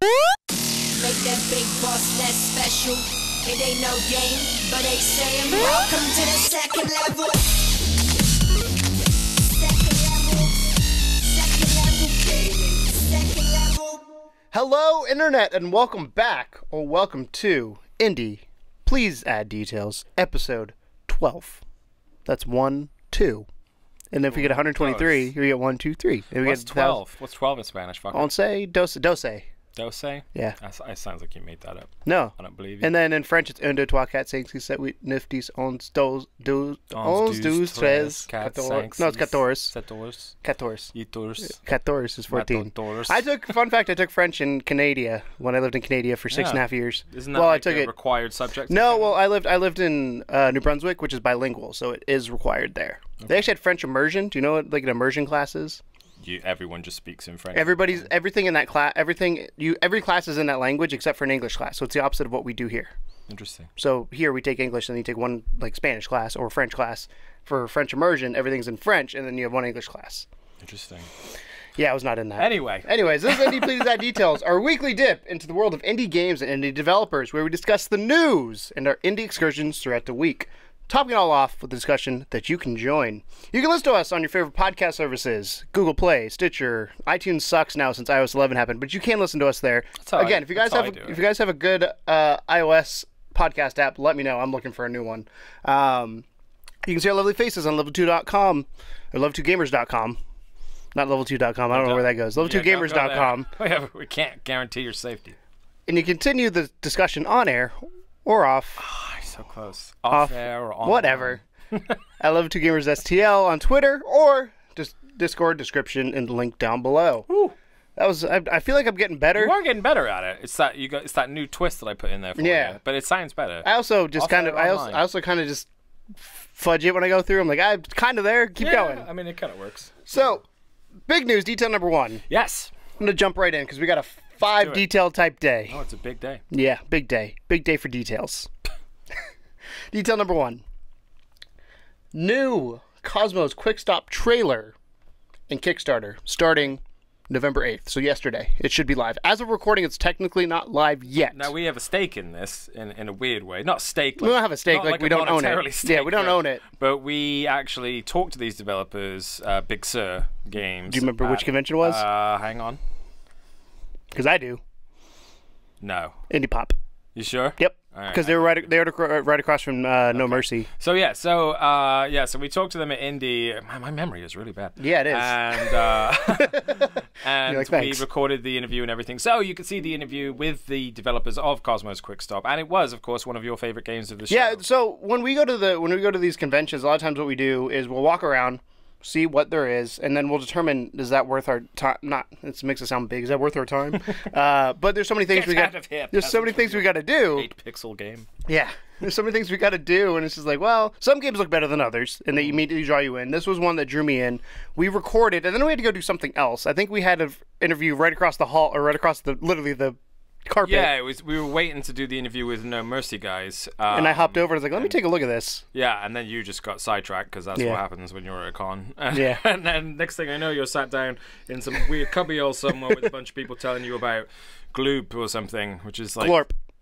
Make that big boss less special. It ain't no game, but they saying welcome to the second level. Second level. Hello, Internet, and welcome back, or welcome to Indie. Please add details. Episode 12. That's 1, 2. And if we get 123, you get 1, 2, 3. And we What's get 12? What's 12 in Spanish? Fuck it. Once, dos. Doce? Yeah. That sounds like you made that up. No. I don't believe you. And then in French, it's un, deux, trois, quatre, cinq, six, sept, huit, neuf, dix, onze, douze, treize, quatorze. No, it's quatorze. Quatorze is 14. Fun fact, I took French in Canada when I lived in Canada for 6.5 years. Isn't that like a required subject? No, well, I lived in New Brunswick, which is bilingual, so it is required there. Okay. They actually had French immersion. Do you know what like an immersion class is? Everyone just speaks in French. Everything in that class. Every class is in that language except for an English class. So it's the opposite of what we do here. Interesting. So here we take English, and then you take one like Spanish class or French class. For French immersion, everything's in French, and then you have one English class. Interesting. Yeah, I was not in that. Anyways, this is Indie Please Add Details, our weekly dip into the world of indie games and indie developers, where we discuss the news and our indie excursions throughout the week. Topping it all off with a discussion that you can join. You can listen to us on your favorite podcast services, Google Play, Stitcher. iTunes sucks now since iOS 11 happened, but you can listen to us there. Again, if you guys have a good iOS podcast app, let me know. I'm looking for a new one. You can see our lovely faces on level2.com or level2gamers.com. Not level2.com. I don't know where that goes. Level2gamers.com. We can't guarantee your safety. And you continue the discussion on air or off. So close. Off air or on whatever. I love 2Gamers STL on Twitter or just Discord description and the link down below. Woo. That was. I feel like I'm getting better. You are getting better at it. It's that new twist that I put in there for you. But it sounds better. I also just kind of just fudge it when I go through. I'm like, I'm kind of there. Keep going. I mean, it kind of works. So, big news. Detail number 1. Yes. I'm gonna jump right in because we got a 5 detail type day. Oh, it's a big day. Yeah, big day. Big day for details. Detail number 1. New Cosmo's Quickstop trailer and Kickstarter starting November 8th. So yesterday. It should be live. As of recording, it's technically not live yet. Now, we have a stake in this in a weird way. Not stake. We don't have a stake. Like we don't own it. Yeah, we don't own it. But we actually talked to these developers, Big Sur Games. Do you remember which convention it was? Hang on. Because I do. No. Indie Pop. You sure? Yep. Because they were right across from No Mercy. So so we talked to them at Indie. My memory is really bad. Yeah, it is. And we recorded the interview and everything. So you could see the interview with the developers of Cosmo's Quickstop, and it was, of course, one of your favorite games of the show. Yeah. So when we go to these conventions, a lot of times what we do is we'll walk around, see what there is, and then we'll determine, is that worth our time? It makes it sound big. Is that worth our time? But there's so many things there's so many things we got to do. 8-pixel game. Yeah. There's so many things we got to do, and it's just like, well, some games look better than others, and they immediately draw you in. This was one that drew me in. We recorded, and then we had to go do something else. I think we had an interview right across the hall, or right across literally the carpet. Yeah, we were waiting to do the interview with No Mercy guys. And I hopped over and was like, let me take a look at this. Yeah, and then you just got sidetracked because that's what happens when you're at a con. Yeah. And then next thing I know, you're sat down in some weird cubbyhole somewhere with a bunch of people telling you about Gloop or something, which is like...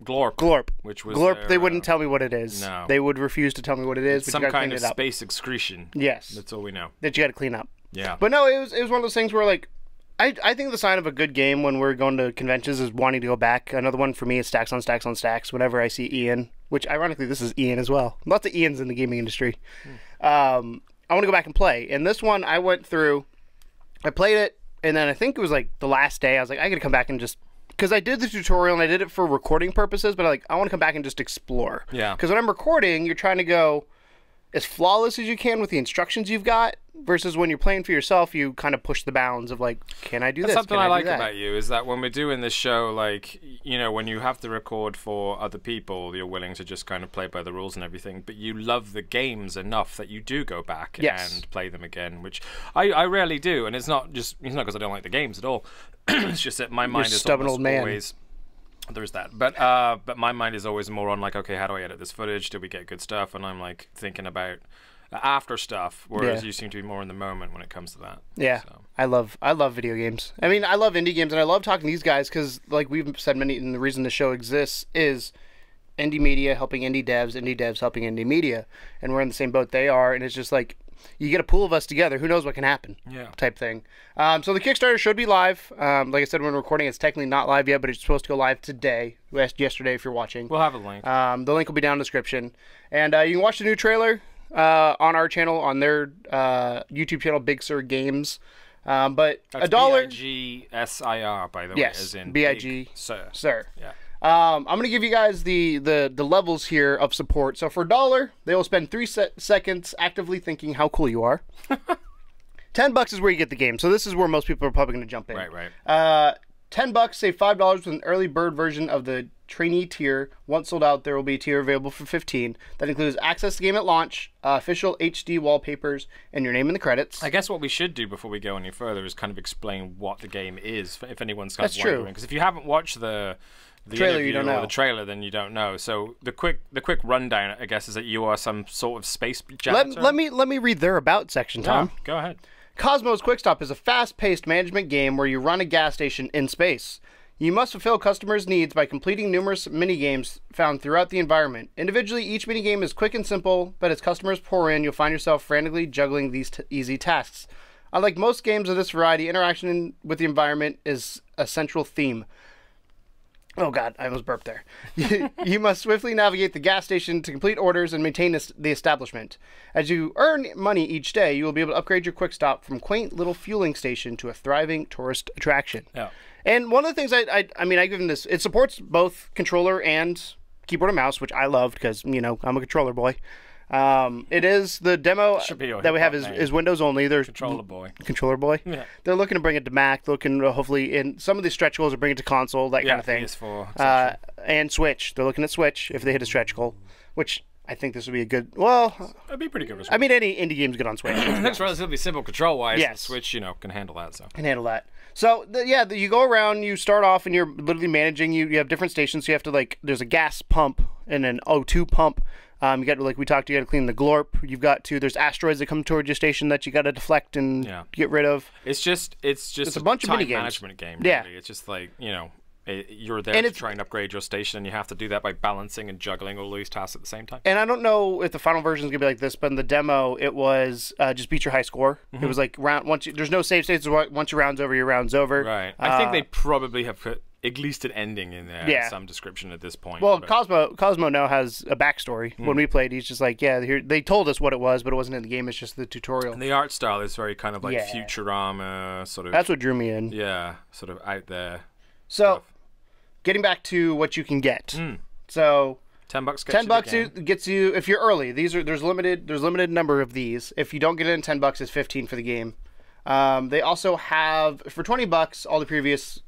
Glorp. Which was Glorp, they wouldn't tell me what it is. No. They would refuse to tell me what it is. It's some kind of space excretion. Yes. That's all we know. That you got to clean up. Yeah. But no, it was one of those things where, like, I think the sign of a good game when we're going to conventions is wanting to go back. Another one for me is stacks on stacks on stacks. Whenever I see Ian, which ironically this is Ian as well. Lots of Ians in the gaming industry. I want to go back and play. And this one I went through, I played it, and then I think it was like the last day. I was like, I got to come back and just, because I did the tutorial and I did it for recording purposes, but I want to come back and just explore. Yeah. Because when I'm recording, you're trying to go as flawless as you can with the instructions you've got, versus when you're playing for yourself, you kind of push the bounds of like, can I do this? That's something I like that? about you, is that when we're doing this show, like, you know, when you have to record for other people, you're willing to just kind of play by the rules and everything, but you love the games enough that you do go back and play them again, which I rarely do, and it's not because I don't like the games at all. It's just that my mind is always... There's that, but my mind is always more on like, okay, how do I edit this footage? Do we get good stuff? And I'm like thinking about after stuff, whereas you seem to be more in the moment when it comes to that. Yeah, so. I love video games. I mean, I love indie games, and I love talking to these guys because, like we've said many, and the reason the show exists is indie media helping indie devs helping indie media, and we're in the same boat they are, and it's just like, you get a pool of us together, who knows what can happen, type thing. So the Kickstarter should be live. Like I said, when we're recording, it's technically not live yet, but it's supposed to go live today. We asked yesterday if you're watching. We'll have a link. The link will be down in the description. And you can watch the new trailer on our channel, on their YouTube channel, Big Sur Games. But that's $1... BIGSIR, by the way. Yes, as in BIG Sir. Yeah. I'm going to give you guys the levels here of support. So for $1, they will spend 3 seconds actively thinking how cool you are. $10 is where you get the game. So this is where most people are probably going to jump in. Right. $10, save $5 with an early bird version of the trainee tier. Once sold out, there will be a tier available for $15. That includes access to the game at launch, official HD wallpapers, and your name in the credits. I guess what we should do before we go any further is kind of explain what the game is, if anyone's kind of wondering. Because if you haven't watched the trailer, you don't know. The trailer, then you don't know. So the quick rundown, I guess, is that you are some sort of space janitor. Let me read their about section, Tom. Go ahead. Cosmo's Quickstop is a fast-paced management game where you run a gas station in space. You must fulfill customers' needs by completing numerous mini-games found throughout the environment. Individually, each mini-game is quick and simple, but as customers pour in, you'll find yourself frantically juggling these easy tasks. Unlike most games of this variety, interaction with the environment is a central theme. Oh god, I almost burped there. You must swiftly navigate the gas station to complete orders and maintain the establishment. As you earn money each day, you will be able to upgrade your Quickstop from quaint little fueling station to a thriving tourist attraction. Yeah. And one of the things I give them this, it supports both controller and keyboard and mouse, which I loved because, I'm a controller boy. It is the demo that we have is Windows only. There's Controller Boy. Controller Boy. Yeah. They're looking to bring it to Mac. They're looking to hopefully in some of these stretch goals to bring it to console, that kind of thing. PS4. And Switch. They're looking at Switch if they hit a stretch goal, which I think this would be a good. Well, it'd be pretty good. I mean, any indie game's good on Switch. It's relatively simple control-wise. Yes. Switch, can handle that. So you go around. You start off, and you're literally managing. You have different stations. So you have to there's a gas pump and an O2 pump. You got to, like we talked, you got to clean the glorp. You've got to, there's asteroids that come towards your station that you got to deflect and get rid of. It's just a bunch of mini games. Management game. Really. Yeah. It's just like, you're there to try and upgrade your station, and you have to do that by balancing and juggling all these tasks at the same time. And I don't know if the final version is gonna be like this, but in the demo, it was just beat your high score. Mm-hmm. It was like there's no save states. Once your round's over, your round's over. Right. I think they probably have put at least an ending in there, some description at this point. Well, Cosmo now has a backstory. When we played, he's just like, here they told us what it was, but it wasn't in the game. It's just the tutorial. And the art style is very kind of like Futurama sort of. That's what drew me in. Yeah, sort of out there. So, stuff. Getting back to what you can get. So $10 gets you if you're early. There's limited number of these. If you don't get it in $10, it's $15 for the game. They also have for $20 all the previous.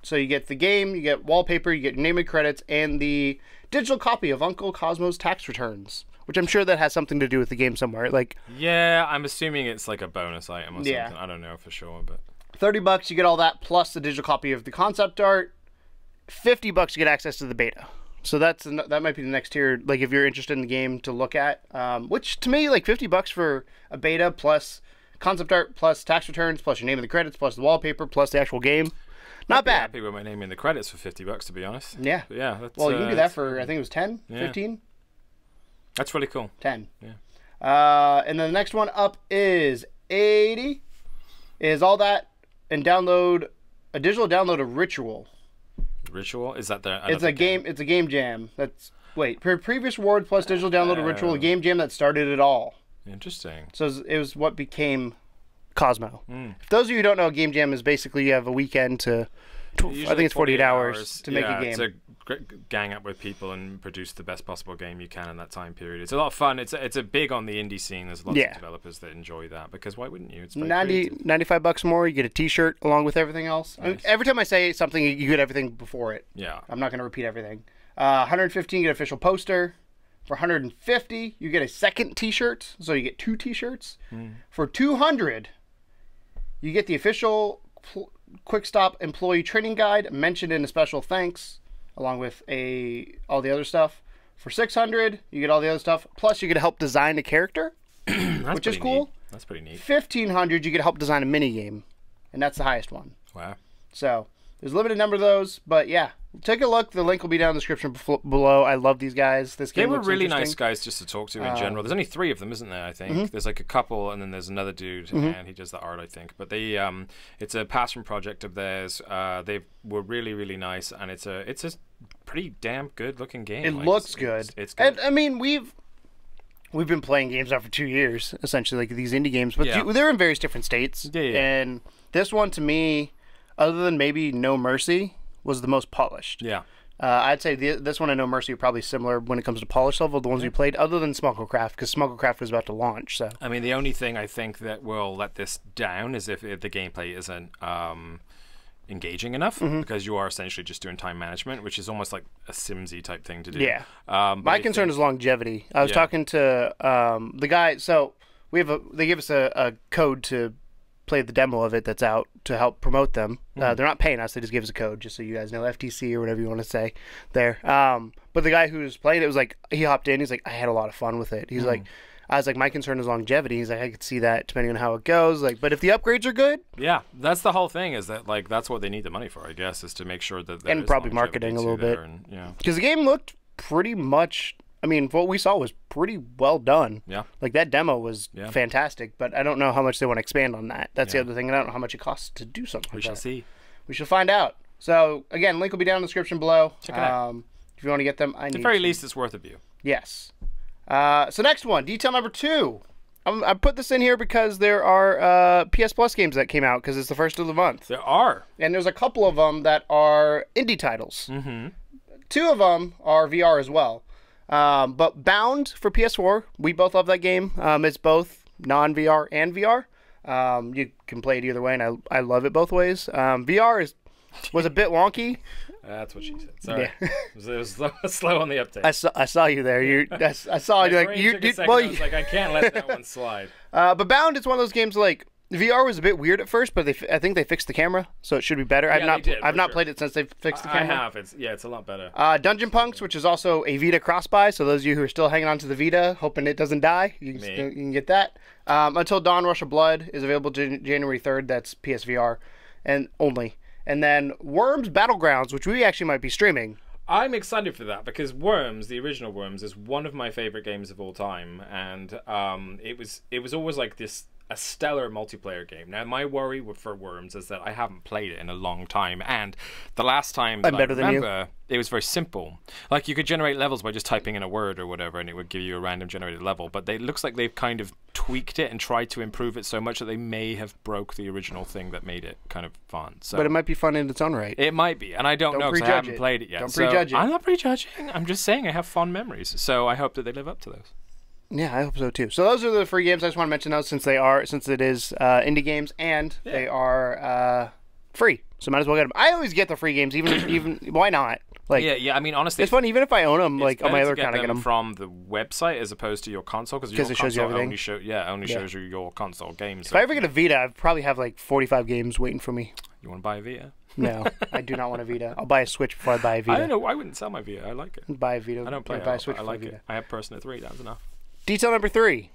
So you get the game, you get wallpaper, you get your name and credits, and the digital copy of Uncle Cosmo's tax returns, which I'm sure that has something to do with the game somewhere. I'm assuming it's like a bonus item or something. I don't know for sure, but $30 you get all that plus the digital copy of the concept art. $50 you get access to the beta. So that might be the next tier. Like if you're interested in the game to look at, which to me $50 for a beta plus concept art plus tax returns plus your name in the credits plus the wallpaper plus the actual game. Not bad. I'd be happy with my name in the credits for $50, to be honest. Yeah. But yeah. That's, well, you can do that for I think it was 10, 15. That's really cool. 10. Yeah. And then the next one up is 80. Is all that and download a digital download of Ritual. Ritual? Is that the? It's a game. It's a game jam. That's previous reward plus digital download of Ritual, a game jam that started it all. Interesting. So it was what became Cosmo. For those of you who don't know, a game jam is basically you have a weekend to. I think it's 48 hours to make a game. To gang up with people and produce the best possible game you can in that time period. It's a lot of fun. It's a big on the indie scene. There's lots of developers that enjoy that because why wouldn't you? It's $95 more. You get a T-shirt along with everything else. Nice. I mean, every time I say something, you get everything before it. Yeah. I'm not going to repeat everything. 115, you get an official poster. For 150, you get a second T-shirt. So you get 2 T-shirts. For 200, you get the official Quickstop employee training guide mentioned in a special thanks, along with all the other stuff. For 600, you get all the other stuff. Plus, you get to help design a character. which is cool. Neat. That's pretty neat. 1,500, you get help design a mini game, and that's the highest one. Wow. So there's a limited number of those, but yeah, take a look. The link will be down in the description below. I love these guys. This game they were looks really interesting. nice guys just to talk to in general. There's only 3 of them, isn't there? I think there's like a couple, and then there's another dude, and he does the art, I think. But they, it's a passion project of theirs. They were really, really nice, and it's a pretty damn good looking game. It like, looks good. It's good. And, I mean, we've been playing games now for 2 years, essentially, like these indie games, but they're in various different states. Yeah. And this one, to me, other than maybe No Mercy, was the most polished. Yeah. I'd say this one and No Mercy are probably similar when it comes to polish level, the ones we played, other than Smugglecraft, because Smugglecraft was about to launch. So I mean, the only thing I think that will let this down is if the gameplay isn't engaging enough, because you are essentially just doing time management, which is almost like a Simsy type thing to do. Yeah. My concern is longevity. I was talking to the guy, so they give us a code to play the demo of it that's out to help promote them. They're not paying us, they just give us a code, just so you guys know, FTC or whatever you want to say there. But the guy who was playing it was like, he hopped in, he's like, I had a lot of fun with it. He's like, I was like, my concern is longevity. He's like, I could see that depending on how it goes. Like, but if the upgrades are good, yeah, that's the whole thing. Is that like that's what they need the money for? I guess is to make sure that there and is probably marketing a little bit. Because the game looked pretty much. I mean, what we saw was pretty well done. Yeah. Like that demo was fantastic, but I don't know how much they want to expand on that. That's the other thing. And I don't know how much it costs to do something. We shall see. We shall find out. So again, link will be down in the description below. Check it out. If you want to get them, At the very least, it's worth a view. Yes. So next one, detail number 2. I put this in here because there are PS Plus games that came out because it's the first of the month. There are. And there's a couple of them that are indie titles. 2 of them are VR as well. But Bound for PS4, we both love that game. It's both non-VR and VR. You can play it either way, and I love it both ways. VR was a bit wonky. That's what she said. Sorry, it was slow on the uptake. I saw you there. I saw you like you. I was like, I can't let that one slide. But Bound is one of those games like VR was a bit weird at first, but I think they fixed the camera, so it should be better. I've not played it since they fixed the camera. I have. It's a lot better. Dungeon Punks, which is also a Vita cross-buy, so those of you who are still hanging on to the Vita, hoping it doesn't die, you can get that. Until Dawn, Rush of Blood is available January 3rd. That's PSVR and only. And then Worms Battlegrounds, which we actually might be streaming. I'm excited for that because Worms, the original Worms, is one of my favorite games of all time, and it was always like a stellar multiplayer game. Now, my worry for Worms is that I haven't played it in a long time, and the last time that I remember, it was very simple. Like, you could generate levels by just typing in a word or whatever, and it would give you a random generated level, but it looks like they've kind of tweaked it and tried to improve it so much that they may have broke the original thing that made it kind of fun. So, but it might be fun in its own right. It might be, and I don't know because I haven't played it yet. Don't prejudge it. I'm not prejudging. I'm just saying I have fond memories, so I hope that they live up to those. Yeah, I hope so too. So those are the free games. I just want to mention those since it is indie games and they are free. So might as well get them. I always get the free games, even why not? Like yeah. I mean, honestly, it's fun. Even if I own them, like on my other account, I get them from the website as opposed to your console because it shows you everything. Only shows you your console games. If I ever get a Vita, I probably have like 45 games waiting for me. You want to buy a Vita? No, I do not want a Vita. I'll buy a Switch before I buy a Vita. I don't know. I wouldn't sell my Vita. I like it. Buy a Vita. I don't play it. Buy a Switch. I like it. I have Persona 3. That's enough. Detail number 3.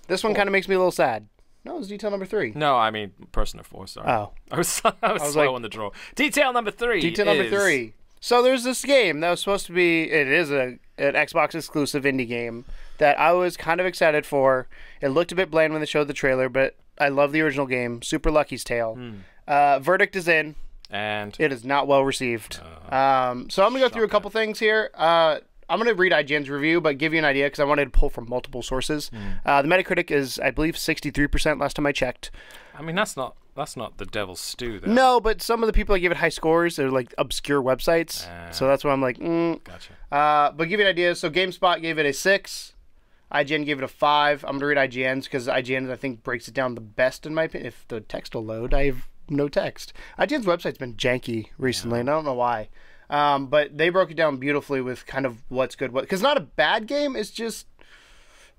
This one kind of makes me a little sad. No, it's detail number 3. No, I mean Persona 4. Sorry. Oh, I was slow on the draw. Detail number 3. Detail number 3. So there's this game that was supposed to be. It is an Xbox exclusive indie game that I was kind of excited for. It looked a bit bland when they showed the trailer, but I love the original game, Super Lucky's Tale. Verdict is in, and it is not well received. So I'm gonna go through a couple things here. I'm going to read IGN's review, but give you an idea because I wanted to pull from multiple sources. The Metacritic is, I believe, 63% last time I checked. I mean, that's not the devil's stew, though. No, but some of the people that give it high scores are like obscure websites. So that's why I'm like, Gotcha. But give you an idea. So GameSpot gave it a 6. IGN gave it a 5. I'm going to read IGN's because IGN, I think, breaks it down the best in my opinion. If the text will load, I have no text. IGN's website's been janky recently, and I don't know why. But they broke it down beautifully with kind of what's good. Because not a bad game. It's just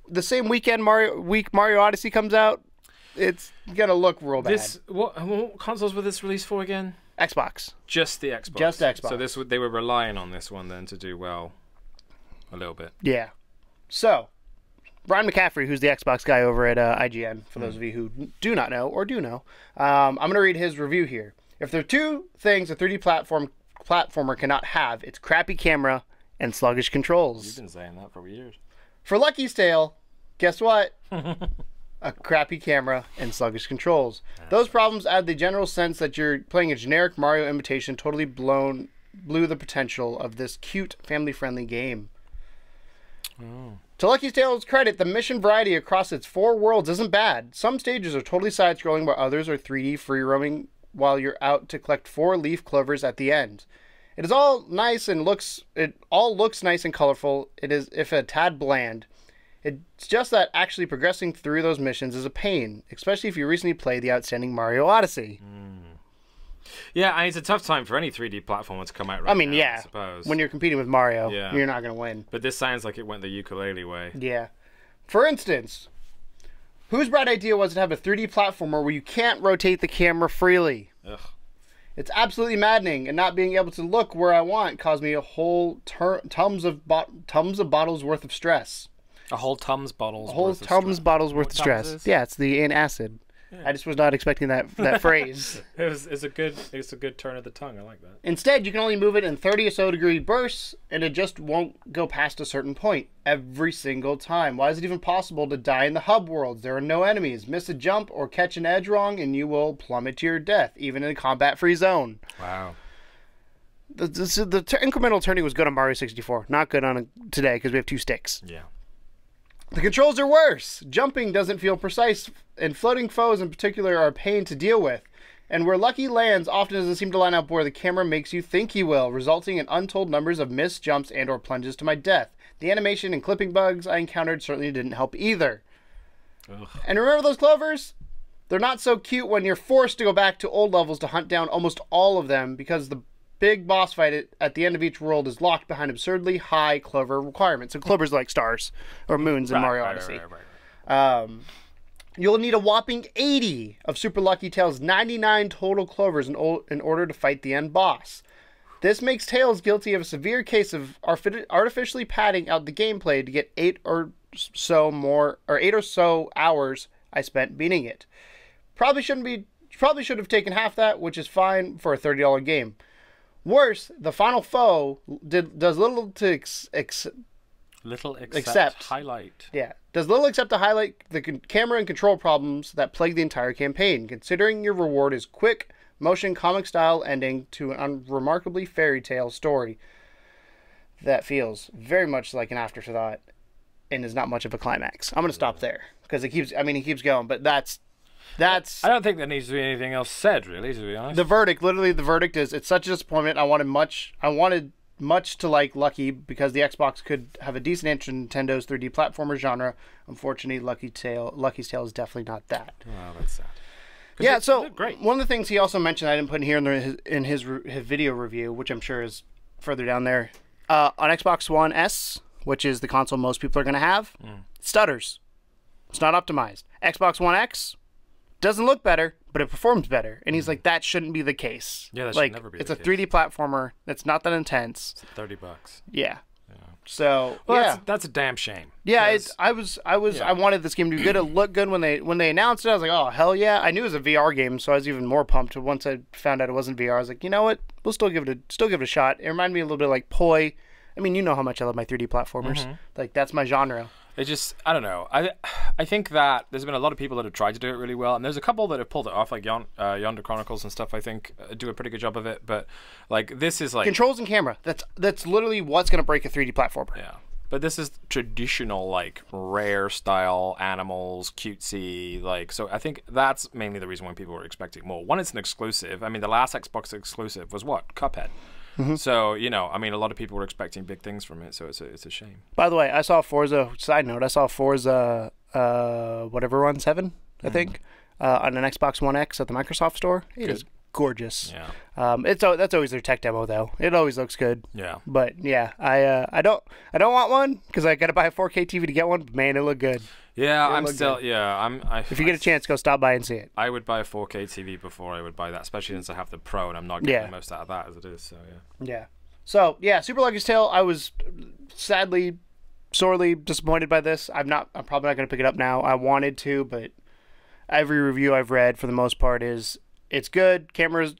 the same weekend Mario Odyssey comes out. It's going to look real bad. What consoles were this released for again? Xbox. Just the Xbox. Just Xbox. So they were relying on this one then to do well a little bit. Yeah. So Brian McCaffrey, who's the Xbox guy over at IGN, for those of you who do not know or do know, I'm going to read his review here. If there are two things a 3D platformer cannot have, it's crappy camera and sluggish controls. You've been saying that for years. For Lucky's Tale, guess what? A crappy camera and sluggish controls. Those problems add the general sense that you're playing a generic Mario imitation, totally blew the potential of this cute, family-friendly game. Oh. To Lucky's Tale's credit, the mission variety across its 4 worlds isn't bad. Some stages are totally side-scrolling, while others are 3D free-roaming while you're out to collect 4 leaf clovers at the end. It is all nice and it all looks nice and colorful. It is, if a tad, bland. It's just that actually progressing through those missions is a pain, especially if you recently played the outstanding Mario Odyssey. Yeah, and it's a tough time for any 3D platformer to come out right now, I suppose. When you're competing with Mario, you're not going to win. But this sounds like it went the ukulele way. Yeah. For instance, whose bright idea was it to have a 3D platformer where you can't rotate the camera freely? Ugh. It's absolutely maddening, and not being able to look where I want caused me a whole tums of bottles worth of stress. A whole Tums bottles. A whole Tums bottles worth of stress. Yeah, it's the antacid. Yeah. I just was not expecting that phrase. It's a good turn of the tongue. I like that. Instead, you can only move it in 30 or so degree bursts, and it just won't go past a certain point every single time. Why is it even possible to die in the hub worlds? There are no enemies. Miss a jump or catch an edge wrong, and you will plummet to your death, even in a combat-free zone. Wow. The incremental turning was good on Mario 64. Not good on today because we have 2 sticks. Yeah. The controls are worse. Jumping doesn't feel precise, and floating foes in particular are a pain to deal with. And where Lucky lands often doesn't seem to line up where the camera makes you think he will, resulting in untold numbers of missed jumps and or plunges to my death. The animation and clipping bugs I encountered certainly didn't help either. Ugh. And remember those clovers? They're not so cute when you're forced to go back to old levels to hunt down almost all of them, because the big boss fight at the end of each world is locked behind absurdly high clover requirements. So clovers like stars or moons in Mario Odyssey. Right. You'll need a whopping 80 of Super Lucky Tail's 99 total clovers in order to fight the end boss. This makes Tails guilty of a severe case of artificially padding out the gameplay to get 8 or so hours I spent beating it. Probably should have taken half that, which is fine for a $30 game. Worse, the final foe does little to highlight. Yeah, does little except to highlight the camera and control problems that plague the entire campaign. Considering your reward is quick, motion comic style ending to an unremarkably fairy tale story that feels very much like an afterthought and is not much of a climax. I'm gonna stop there because he keeps going, but that's. I don't think there needs to be anything else said, really, to be honest. The verdict is it's such a disappointment. I wanted much to like Lucky because the Xbox could have a decent entry in Nintendo's 3D platformer genre. Unfortunately, Lucky's Tale is definitely not that. Wow, that's sad. Yeah, so great. One of the things he also mentioned I didn't put in here in his video review, which I'm sure is further down there, on Xbox One S, which is the console most people are going to have, stutters. It's not optimized. Xbox One X doesn't look better, but it performs better. And he's like, that shouldn't be the case. Yeah, that should never be the case. It's a 3D platformer that's not that intense. It's $30. Yeah. So that's a damn shame. Yeah, I wanted this game to be good. It looked good when they announced it. I was like, oh hell yeah! I knew it was a VR game, so I was even more pumped. Once I found out it wasn't VR, I was like, you know what? We'll still give it a shot. It reminded me a little bit like Poi. I mean, you know how much I love my 3D platformers. Mm-hmm. Like that's my genre. I don't know. I think that there's been a lot of people that have tried to do it really well, and there's a couple that have pulled it off, like Yonder Chronicles and stuff. I think do a pretty good job of it. But like this is like controls and camera. That's literally what's going to break a 3D platformer. Yeah. But this is traditional, like, rare style animals, cutesy, like, so I think that's mainly the reason why people were expecting more. One, it's an exclusive. I mean, the last Xbox exclusive was what? Cuphead. Mm-hmm. So, a lot of people were expecting big things from it, so it's a shame. By the way, I saw Forza, side note, whatever one, 7, I think, on an Xbox One X at the Microsoft Store. It is gorgeous. Yeah. That's always their tech demo though. It always looks good. Yeah. But yeah, I don't want one because I got to buy a 4K TV to get one. But man, it looked good. Yeah, if you get a chance, go stop by and see it. I would buy a 4K TV before I would buy that, especially since I have the Pro and I'm not getting the most out of that as it is. So yeah. Yeah. So yeah, Super Lucky's Tale. I was sadly sorely disappointed by this. I'm probably not going to pick it up now. I wanted to, but every review I've read for the most part is it's good. Cameras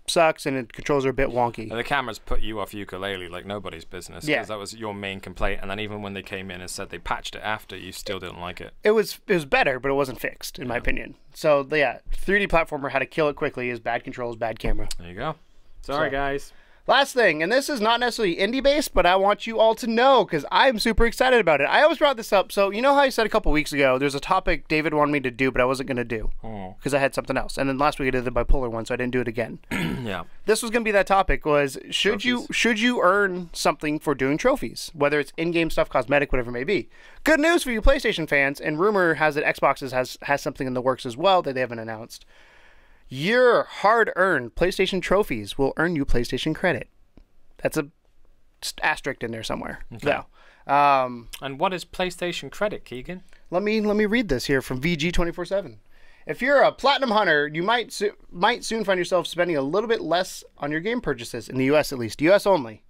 sucks, and controls are a bit wonky. And the cameras put you off ukulele like nobody's business. Yeah, because that was your main complaint. And then even when they came in and said they patched it after, you still didn't like it. It was better, but it wasn't fixed in my opinion. So yeah, 3D platformer, how to kill it quickly is bad controls, bad camera. There you go. Sorry, guys. Last thing, and this is not necessarily indie-based, but I want you all to know, because I'm super excited about it. I always brought this up. So, you know how I said a couple weeks ago, there's a topic David wanted me to do, but I wasn't going to do, because I had something else. And then last week I did the bipolar one, so I didn't do it again. Yeah. This was going to be that topic, was should you earn something for doing trophies? Whether it's in-game stuff, cosmetic, whatever it may be. Good news for you PlayStation fans, and rumor has it Xbox has something in the works as well that they haven't announced. Your hard-earned PlayStation trophies will earn you PlayStation credit. That's a asterisk in there somewhere. Okay. So, and what is PlayStation credit, Keegan? let me read this here from VG247. If you're a platinum hunter, you might soon find yourself spending a little bit less on your game purchases, in the U.S. at least. U.S. only.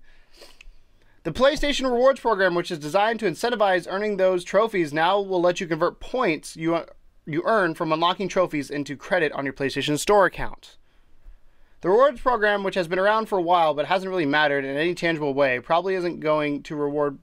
The PlayStation Rewards program, which is designed to incentivize earning those trophies, now will let you convert points you earn from unlocking trophies into credit on your PlayStation Store account. The rewards program, which has been around for a while but hasn't really mattered in any tangible way, probably isn't going to reward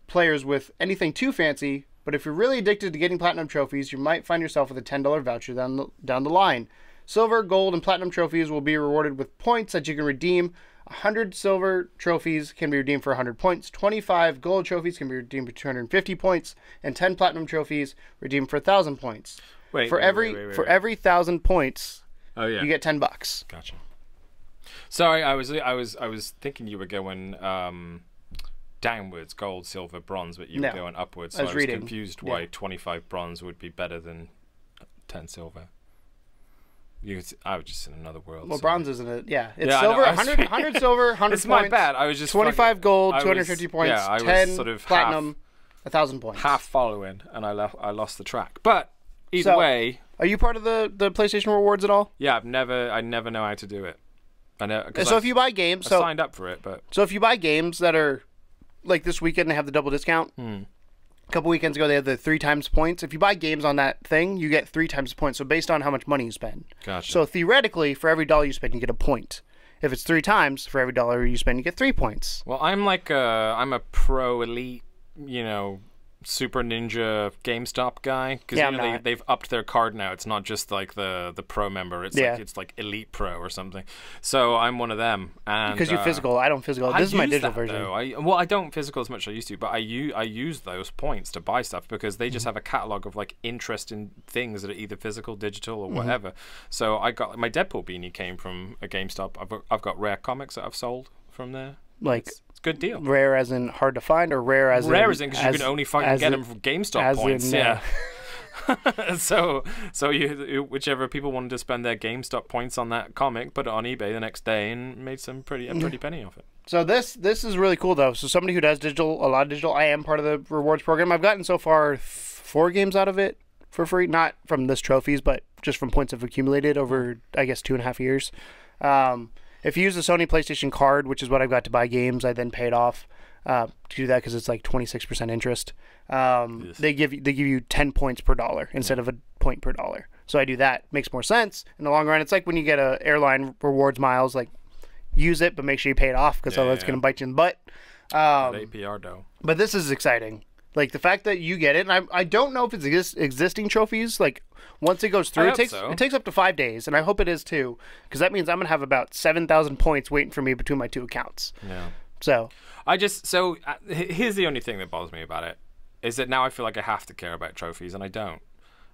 players with anything too fancy, but if you're really addicted to getting platinum trophies, you might find yourself with a $10 voucher down the line. Silver, gold, and platinum trophies will be rewarded with points that you can redeem. 100 silver trophies can be redeemed for 100 points, 25 gold trophies can be redeemed for 250 points, and 10 platinum trophies redeemed for 1,000 points. For every 1,000 points, you get $10. Gotcha. Sorry, I was thinking you were going downwards, gold, silver, bronze, but you were going upwards. So I was confused why 25 bronze would be better than 10 silver. I was just in another world. Well, bronze isn't it? Yeah, it's silver. 100 silver, 100 it's points. My bad. I was just 25 gold, 250 points, 10 sort of platinum, 1,000 points. Half following, and I lost the track. But either way, are you part of the PlayStation Rewards at all? Yeah, I never know how to do it. So if you buy games, I signed up for it, but so if you buy games that are like this weekend, they have the double discount. A couple weekends ago, they had the 3 times points. If you buy games on that thing, you get 3 times points. So based on how much money you spend. Gotcha. So theoretically, for every $1 you spend, you get a point. If it's 3 times, for every $1 you spend, you get 3 points. Well, I'm a pro elite, Super Ninja GameStop guy, because they've upped their card now. It's not just like the pro member. It's like Elite Pro or something. So I'm one of them. And because you physical, I don't physical. This is my digital version. I don't physical as much as I used to, but I use those points to buy stuff because they just have a catalog of like interesting things that are either physical, digital, or whatever. So I got my Deadpool beanie came from a GameStop. I've got rare comics that I've sold from there. Like it's a good deal. Rare as in hard to find, or rare as because you can only fucking get them from GameStop points. So whichever people wanted to spend their GameStop points on that comic, put it on eBay the next day and made a pretty penny off it. So this is really cool though. So somebody who does a lot of digital, I am part of the rewards program. I've gotten so far 4 games out of it for free, not from this trophies, but just from points I've accumulated over I guess 2.5 years. If you use the Sony PlayStation card, which is what I've got to buy games, I then pay it off to do that because it's like 26% interest. Yes. They give you 10 points per dollar instead of a point per dollar. So I do that. Makes more sense in the long run. It's like when you get a airline rewards miles, like use it, but make sure you pay it off because otherwise it's going to bite you in the butt. APR though. But this is exciting. Like the fact that you get it, and I don't know if it's existing trophies. Like once it goes through, it takes up to 5 days, and I hope it is too, because that means I'm gonna have about 7,000 points waiting for me between my 2 accounts. Yeah. So here's the only thing that bothers me about it is that now I feel like I have to care about trophies, and I don't.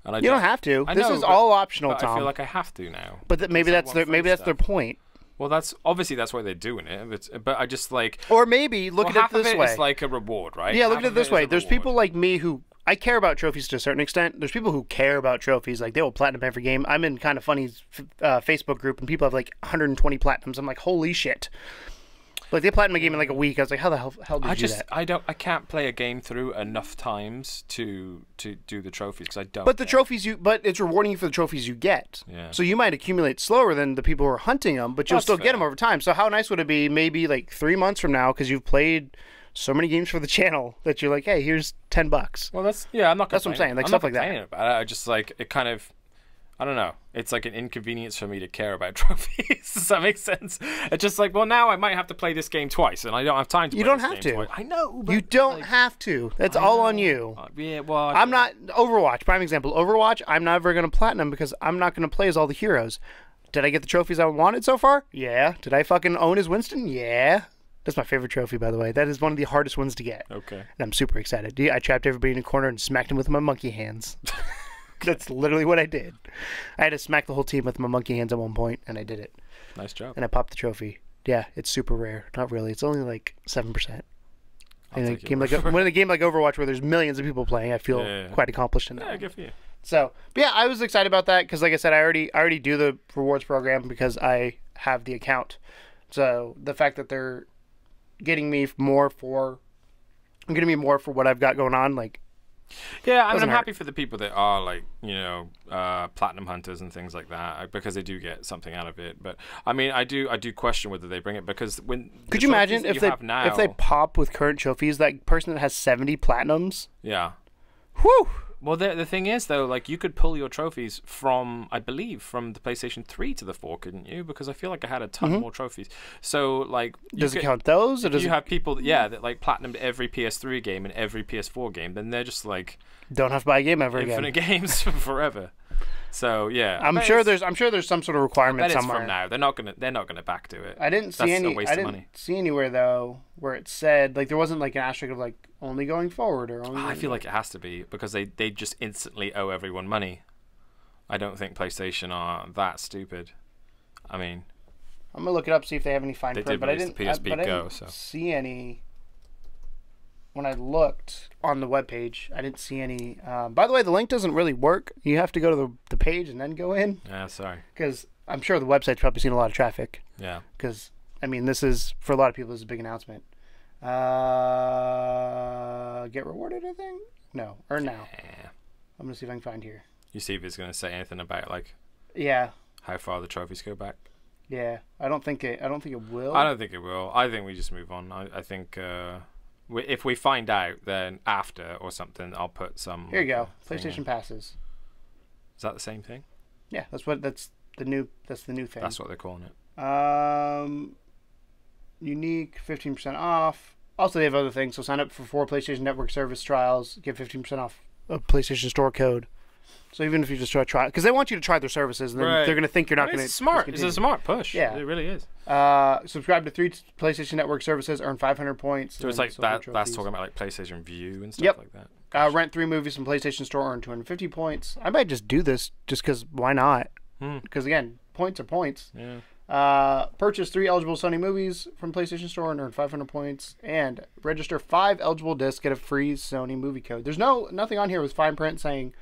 And you don't have to. This is all optional, Tom. I feel like I have to now. But maybe that's their point. Well, that's why they're doing it. But I just like, or maybe look at it this way. It's like a reward, right? Yeah, look at it this way. There's people like me who I care about trophies to a certain extent. There's people who care about trophies, like they will platinum every game. I'm in Kind of Funny's Facebook group, and people have like 120 platinums. I'm like, holy shit! Like they platinum a game in like a week. I was like, how the hell did you do that? I can't play a game through enough times to do the trophies because I don't. But the trophies but it's rewarding you for the trophies you get. Yeah. So you might accumulate slower than the people who are hunting them, but you'll still get them over time. So how nice would it be maybe like 3 months from now, because you've played so many games for the channel that you're like, hey, here's $10. Well, I'm not. That's what I'm saying. Like I'm stuff not like that. complaining about it. I just like it. Kind of. I don't know. It's like an inconvenience for me to care about trophies. Does that make sense? It's just like, well, now I might have to play this game twice, and I don't have time to. You play don't this have game to. Twice. I know. But You don't like, have to. That's all on you. Yeah. Well, I'm not Overwatch. Prime example. Overwatch. I'm never going to platinum because I'm not going to play as all the heroes. Did I get the trophies I wanted so far? Yeah. Did I fucking own as Winston? Yeah. That's my favorite trophy, by the way. That is one of the hardest ones to get. Okay. And I'm super excited. I trapped everybody in a corner and smacked them with my monkey hands. That's literally what I did. I had to smack the whole team with my monkey hands at one point, and I did it. Nice job. And I popped the trophy. Yeah, it's super rare. Not really. It's only like 7%. In a game like Overwatch, where there's millions of people playing, I feel quite accomplished in that. Yeah, good for you. So, but yeah, I was excited about that because, like I said, I already do the rewards program because I have the account. So the fact that they're getting me more for what I've got going on, like. Yeah, I mean, I'm happy for the people that are like, platinum hunters and things like that because they do get something out of it. But I mean, I do question whether they bring it because when could you imagine if they pop with current trophies, that person that has 70 platinums? Yeah. Whew. Well, the thing is, though, like, you could pull your trophies from, I believe, from the PlayStation 3 to the 4, couldn't you? Because I feel like I had a ton more trophies. So, like... Does it count those? Or does you have people, that, like, platinumed every PS3 game and every PS4 game, then they're just, like... Don't have to buy a game ever again. Infinite games forever. So, yeah. I'm sure there's some sort of requirement somewhere. From now. They're not gonna back to it. I didn't see anywhere, though, where it said, like, there wasn't, like, an asterisk of, like, only going forward or only... I feel like it has to be because they just instantly owe everyone money. I don't think PlayStation are that stupid. I mean... I'm going to look it up, see if they have any fine print, but I didn't Go, see any... When I looked on the webpage, I didn't see any... by the way, the link doesn't really work. You have to go to the page and then go in. Yeah, sorry. Because I'm sure the website's probably seen a lot of traffic. Yeah. Because, I mean, this is, for a lot of people, this is a big announcement. Get rewarded, I think? No. Earn now. Yeah. I'm going to see if I can find here. You see if it's going to say anything about, like... Yeah. How far the trophies go back? Yeah. I don't think it will. I don't think it will. I think we just move on. I think... if we find out, then after or something, I'll put some... Here you go. PlayStation Passes. Is that the same thing? Yeah, that's the new thing. That's what they're calling it. Unique, 15% off. Also, they have other things. So sign up for 4 PlayStation Network service trials. Get 15% off a PlayStation Store code. So even if you just try, because they want you to try their services, and then they're going to think you're not going to. It's smart. It's a smart push. Yeah, it really is. Subscribe to 3 PlayStation Network services, earn 500 points. So it's like that. That's talking about like PlayStation View and stuff like that. Rent 3 movies from PlayStation Store, earn 250 points. I might just do this just because why not? Because again, points are points. Yeah. Purchase 3 eligible Sony movies from PlayStation Store and earn 500 points. And register 5 eligible discs, get a free Sony movie code. There's nothing on here with fine print saying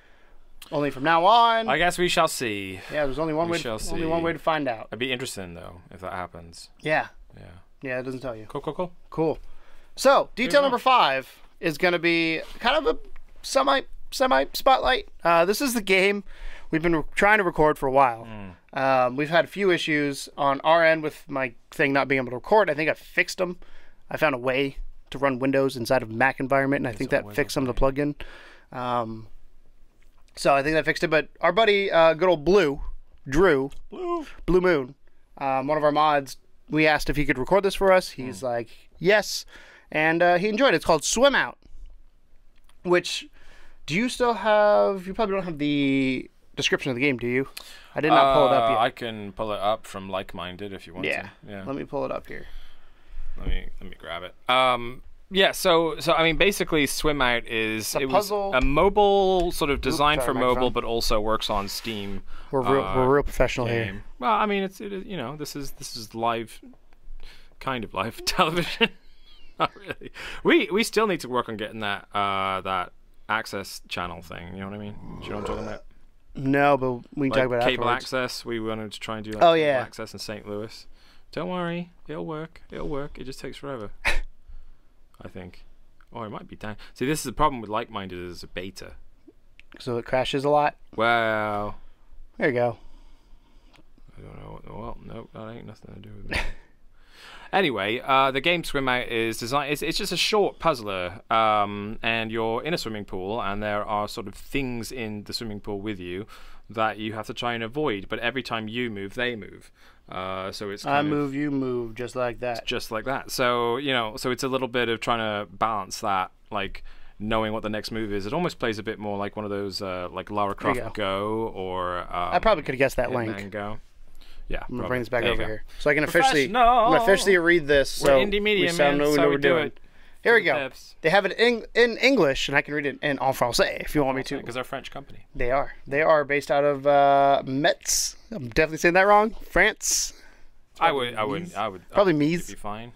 only from now on. I guess we shall see. Yeah, there's only one way to find out. It'd be interesting though if that happens. Yeah. It doesn't tell you. Cool. So detail number 5 is going to be kind of a semi spotlight. This is the game we've been trying to record for a while. We've had a few issues on our end with my thing not being able to record. I think I fixed them. I found a way to run Windows inside of a Mac environment, and I think that fixed some of the plugin. So I think that fixed it. But our buddy, good old BlueMoon, one of our mods, we asked if he could record this for us. He's like, yes. And he enjoyed it. It's called Swim Out. Which, do you still have... You probably don't have the description of the game, do you? I did not pull it up yet. I can pull it up from Like-Minded if you want to. Yeah. Let me pull it up here. Let me grab it. Yeah, so I mean, basically, Swim Out is was a mobile sort of designed for mobile, but also works on Steam. We're real professional game here. Well, I mean, it is, you know, this is live, kind of live television. Not really. We still need to work on getting that that access channel thing. You know what I mean? Do you know what I'm talking about? No, but we can talk about it cable afterwards. access. We wanted to try and do cable access in St. Louis. Don't worry, it'll work. It just takes forever. I think. Or it might be down. See, this is the problem with Like-Minded is a beta. So it crashes a lot? Well... There you go. I don't know. Well, nope, that ain't nothing to do with me. Anyway, the game Swim Out is designed. It's just a short puzzler, and you're in a swimming pool, and there are sort of things in the swimming pool with you that you have to try and avoid. But every time you move, they move. So it's I move, you move, just like that. Just like that. So so it's a little bit of trying to balance that, like knowing what the next move is. It almost plays a bit more like one of those like Lara Croft Go or I probably could have guessed that link. Go. Yeah, I'm gonna bring this back over here so I can officially read this. So we're indie media, man. That's how we do doing. it. Here we go. They have it in English, and I can read it in en français if you want me to. Because they're a French company. They are. They are based out of Metz. I'm definitely saying that wrong. France. I would. Probably Mies. Be fine.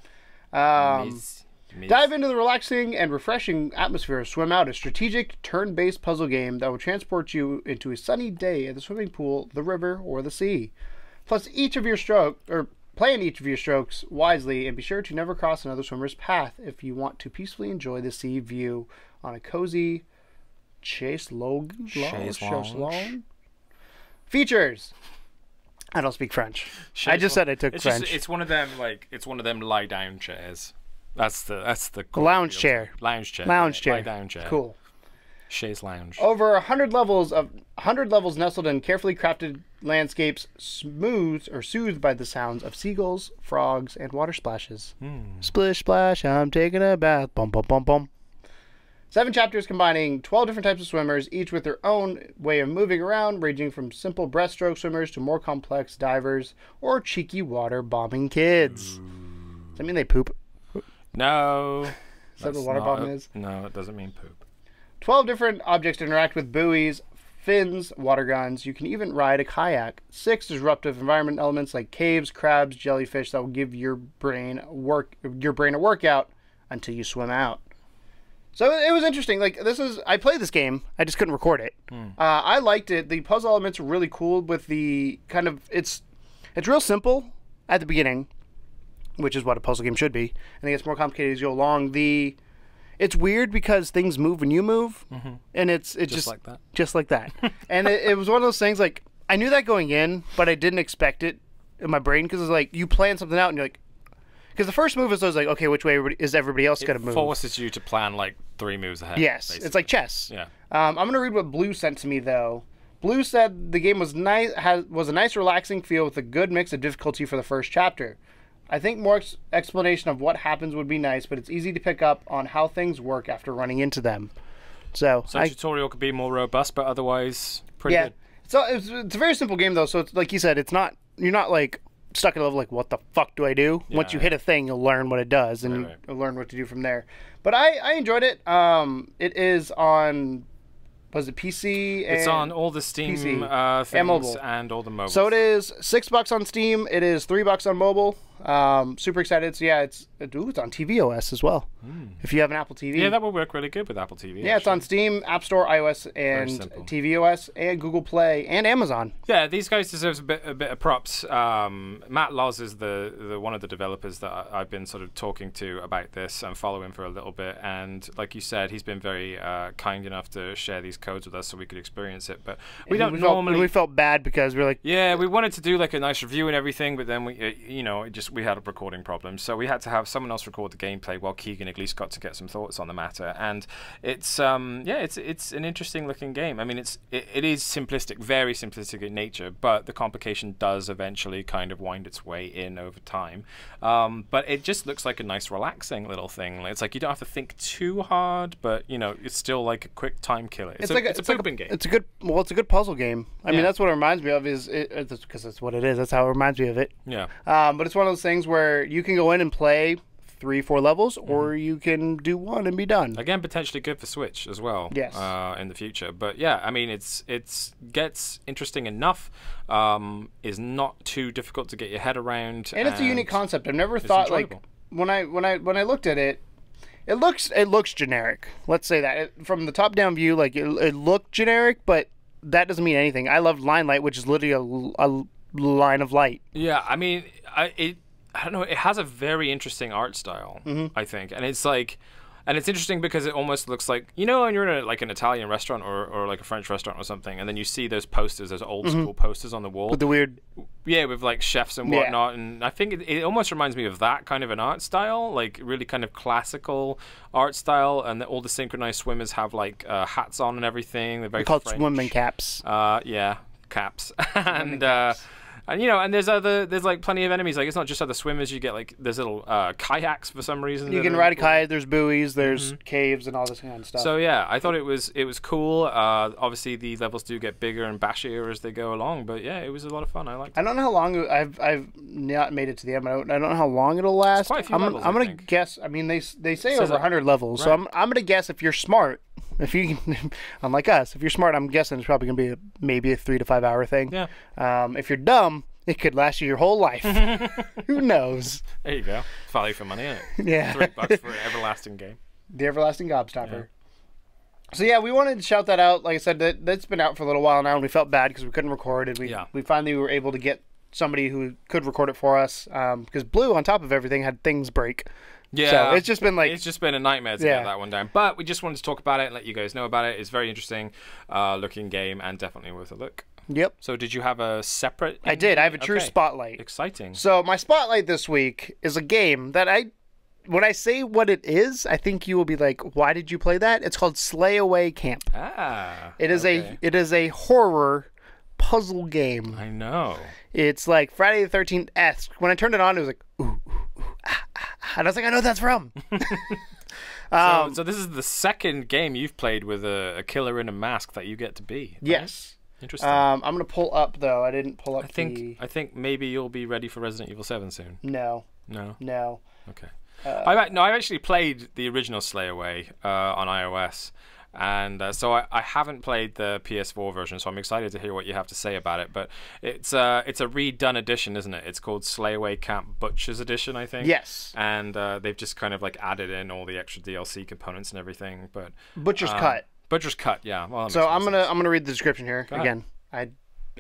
Mies. Dive into the relaxing and refreshing atmosphere of Swim Out, a strategic turn-based puzzle game that will transport you into a sunny day at the swimming pool, the river, or the sea. Plus, plan each of your strokes wisely, and be sure to never cross another swimmer's path if you want to peacefully enjoy the sea view on a cozy chaise lounge. Features. I don't speak French. I just said I took French. It's one of them lie down chairs. That's the lounge chair. Lounge chair. Lie down chair. Cool. Chaise lounge. Over 100 levels nestled in carefully crafted landscapes, soothed by the sounds of seagulls, frogs, and water splashes. Splish splash, I'm taking a bath. Bum bum bum bum. 7 chapters combining 12 different types of swimmers, each with their own way of moving around, ranging from simple breaststroke swimmers to more complex divers or cheeky water bombing kids. Does that mean they poop? No. Is that what water bomb is? No, it doesn't mean poop. 12 different objects to interact with: buoys, fins, water guns. You can even ride a kayak. 6 disruptive environment elements like caves, crabs, jellyfish that will give your brain a workout until you swim out. So it was interesting. I played this game. I just couldn't record it. I liked it. The puzzle elements were really cool with the kind of it's real simple at the beginning, which is what a puzzle game should be, and it gets more complicated as you go along. It's weird because things move when you move, and it's just like that. Just like that. And it was one of those things, like, I knew that going in, but I didn't expect it in my brain, because it's like, you plan something out, and you're like, because the first move is always like, okay, which way is everybody else going to move? It forces you to plan, like, 3 moves ahead. Yes, basically. It's like chess. Yeah. I'm going to read what Blue sent to me, though. Blue said the game was was a nice, relaxing feel with a good mix of difficulty for the first chapter. I think more explanation of what happens would be nice, but it's easy to pick up on how things work after running into them. So tutorial could be more robust, but otherwise pretty good. So it's a very simple game, though. So it's like you said, you're not like stuck at a level like, what the fuck do I do? Yeah, once you hit a thing, you'll learn what it does, and you'll learn what to do from there. But I enjoyed it. It is on... Was it PC? It's on all the Steam things and mobile, and all the mobile. So it is $6 on Steam. It is $3 on mobile. Super excited. So yeah, it's on tvOS as well. If you have an Apple TV. Yeah, that will work really good with Apple TV. Yeah, actually. It's on Steam, App Store, iOS, and tvOS, and Google Play, and Amazon. Yeah, these guys deserve a bit of props. Matt Loz is the one of the developers that I've been sort of talking to about this and following for a little bit. And like you said, he's been very kind enough to share these codes with us so we could experience it. But we felt bad because we're like, yeah, we wanted to do like a nice review and everything, but then we had a recording problem, so we had to have someone else record the gameplay while Keegan at least got to get some thoughts on the matter. And it's an interesting looking game. I mean, it is simplistic, very simplistic in nature, but the complication does eventually kind of wind its way in over time. But it just looks like a nice relaxing little thing. It's like you don't have to think too hard, but it's still like a quick time killer. It's a pooping game. It's a good puzzle game. I mean, that's what it reminds me of, because that's what it is. That's how it reminds me of it. Yeah. But it's one of those things where you can go in and play 3-4 levels, or you can do 1 and be done. Again, potentially good for Switch as well. Yes. In the future, but yeah, I mean, it gets interesting enough. Is not too difficult to get your head around, and it's a unique concept. I've never thought enjoyable. Like when I looked at it. It looks generic. Let's say that from the top down view, like it looked generic, but that doesn't mean anything. I love Line Light, which is literally a line of light. Yeah, I mean, I don't know. It has a very interesting art style, I think, and it's like And it's interesting because it almost looks like, you know, when you're in like an Italian restaurant or like a French restaurant or something, and then you see those posters, those old school posters on the wall. With the weird... Yeah, with like chefs and whatnot. And I think it almost reminds me of that kind of an art style, like really kind of classical art style. And all the synchronized swimmers have like hats on and everything. They're very called French. swimming caps. Yeah, caps. And you know, and there's like plenty of enemies. Like it's not just other swimmers. You get like there's little kayaks for some reason. You can ride a kayak. There's buoys. There's caves and all this kind of stuff. So yeah, I thought it was cool. Obviously, the levels do get bigger and bashier as they go along. But yeah, it was a lot of fun. I liked it. I don't know how long I've not made it to the end. I don't know how long it'll last. It's quite a few levels, I'm gonna guess. I mean, they say over 100 levels. Right. So I'm gonna guess if you're smart. If you, unlike us, if you're smart, I'm guessing it's probably gonna be maybe a 3 to 5 hour thing. Yeah. If you're dumb, it could last you your whole life. Who knows? There you go. Value for money, isn't it? Yeah. $3 for an everlasting game. The everlasting gobstopper. Yeah. So yeah, we wanted to shout that out. Like I said, that's been out for a little while now, and we felt bad because we couldn't record, and we finally were able to get somebody who could record it for us. Because Blue, on top of everything, had things break. Yeah, so it's just been a nightmare to get that one down. But we just wanted to talk about it and let you guys know about it. It's a very interesting looking game and definitely worth a look. Yep. So did you have a separate... I did. I have a true spotlight. Exciting. So my spotlight this week is a game that when I say what it is, I think you will be like, why did you play that? It's called Slayaway Camp. It is a horror puzzle game. I know. It's like Friday the 13th-esque. When I turned it on, it was like, ooh, ooh, ooh, ah, ah, ah. And I was like, I know what that's from. So this is the second game you've played with a killer in a mask that you get to be. Right? Yes. Interesting. I'm going to pull up, though. I didn't pull up I think maybe you'll be ready for Resident Evil 7 soon. No. Okay. I've actually played the original Slayaway on iOS. And so I haven't played the PS4 version, so I'm excited to hear what you have to say about it. But it's a redone edition, isn't it? It's called Slayaway Camp Butcher's Edition, I think. Yes. And they've just kind of like added in all the extra DLC components and everything. But Butcher's Cut. Butcher's Cut, yeah. Well, so I'm gonna read the description here again. I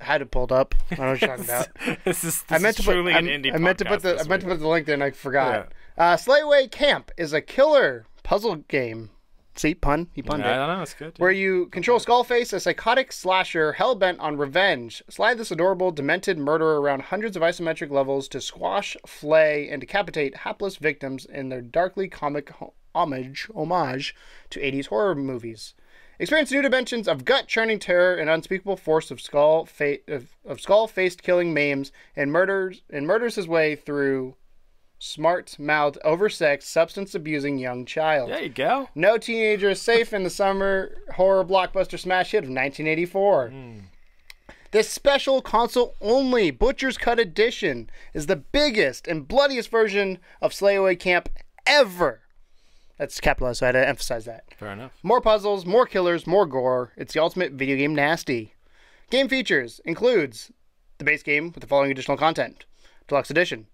had it pulled up. I don't know what you're talking about. This is truly an indie podcast. I meant to put the link there and I forgot. Yeah. Slayaway Camp is a killer puzzle game. See, pun? He punned it. I don't know, it's good. Where you control Skullface, a psychotic slasher hell-bent on revenge. Slide this adorable, demented murderer around hundreds of isometric levels to squash, flay, and decapitate hapless victims in their darkly comic homage to 80s horror movies. Experience new dimensions of gut-churning terror and unspeakable force of skull-faced killing maims and murders his way through smart-mouthed, oversexed, substance-abusing young child. There you go. No teenager is safe in the summer horror blockbuster smash hit of 1984. This special console-only Butcher's Cut Edition is the biggest and bloodiest version of Slayaway Camp ever. That's capitalized, so I had to emphasize that. Fair enough. More puzzles, more killers, more gore. It's the ultimate video game nasty. Game features includes the base game with the following additional content. Deluxe Edition.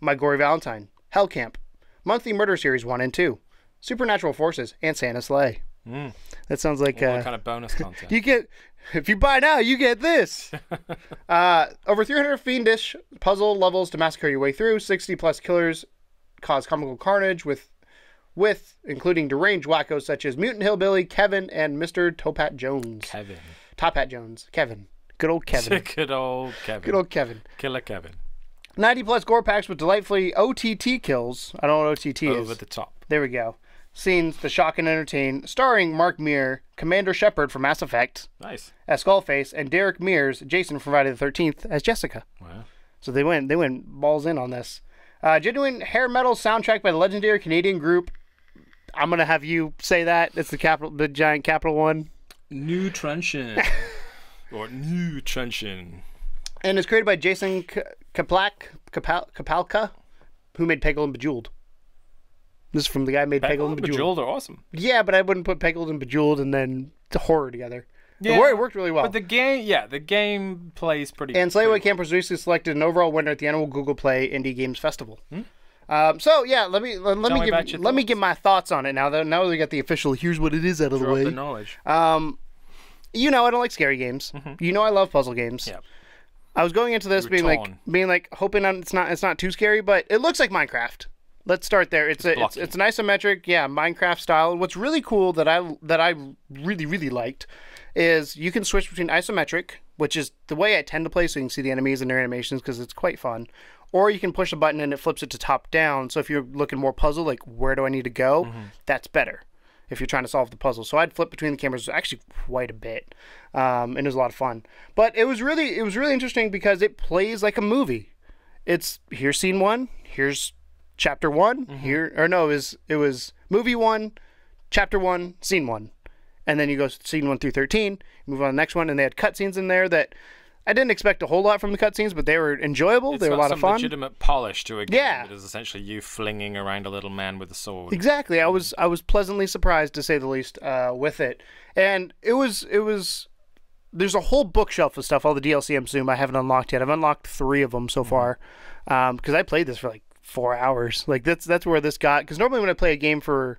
My Gory Valentine, Hell Camp, Monthly Murder Series 1 and 2, Supernatural Forces, and Santa Slay. That sounds like... what kind of bonus content? You get... If you buy now, you get this. Over 300 fiendish puzzle levels to massacre your way through. 60-plus killers cause comical carnage with including deranged wackos such as Mutant Hillbilly, Kevin, and Mr. Topat Jones. Top Hat Jones. Kevin. Good old Kevin. Good old Kevin. Good old Kevin. Killer Kevin. 90-plus gore packs with delightfully OTT kills. I don't know what OTT is. Over the top. There we go. Scenes to shock and entertain. Starring Mark Meir, Commander Shepard from Mass Effect. Nice. As Skullface, and Derek Mears, Jason from Friday the 13th, as Jessica. Wow. So they went balls in on this. Genuine hair metal soundtrack by the legendary Canadian group. I'm going to have you say that. It's the giant capital one. New Truncheon. Or New Truncheon. And it's created by Jason Kapalka, who made Peggle and Bejeweled. This is from the guy who made Peggle and Bejeweled. Bejeweled are awesome. Yeah, but I wouldn't put Peggle and Bejeweled and then the horror together. Yeah, the horror worked really well. But the game plays pretty And Slayaway well. Camp was recently selected an overall winner at the annual Google Play Indie Games Festival. So yeah, let me give my thoughts on it now that we got the official here's what it is out of the way. The knowledge. You know I don't like scary games. You know I love puzzle games. Yeah. I was going into this being like hoping it's not too scary, but it looks like Minecraft. let's start there. It's an isometric, Minecraft style. What's really cool that I really, really liked is you can switch between isometric, which is the way I tend to play, so you can see the enemies and their animations because it's quite fun. Or you can push a button and it flips it to top down. So if you're looking more puzzle, like where do I need to go, that's better if you're trying to solve the puzzle. So I'd flip between the cameras actually quite a bit, and it was a lot of fun. But it was really interesting because it plays like a movie. It's here's scene 1, here's chapter 1, it was movie 1, chapter 1, scene 1. And then you go scene 1 through 13, move on to the next one, and they had cutscenes in there that I didn't expect a whole lot from the cutscenes, but they were enjoyable. They were a lot of fun. It's got some legitimate polish to a game that is essentially you flinging around a little man with a sword. Exactly. I was pleasantly surprised, to say the least, with it. And it was there's a whole bookshelf of stuff, all the DLC I'm assuming I haven't unlocked yet. I've unlocked 3 of them so far, because I played this for like 4 hours. Like that's where this got, because normally when I play a game for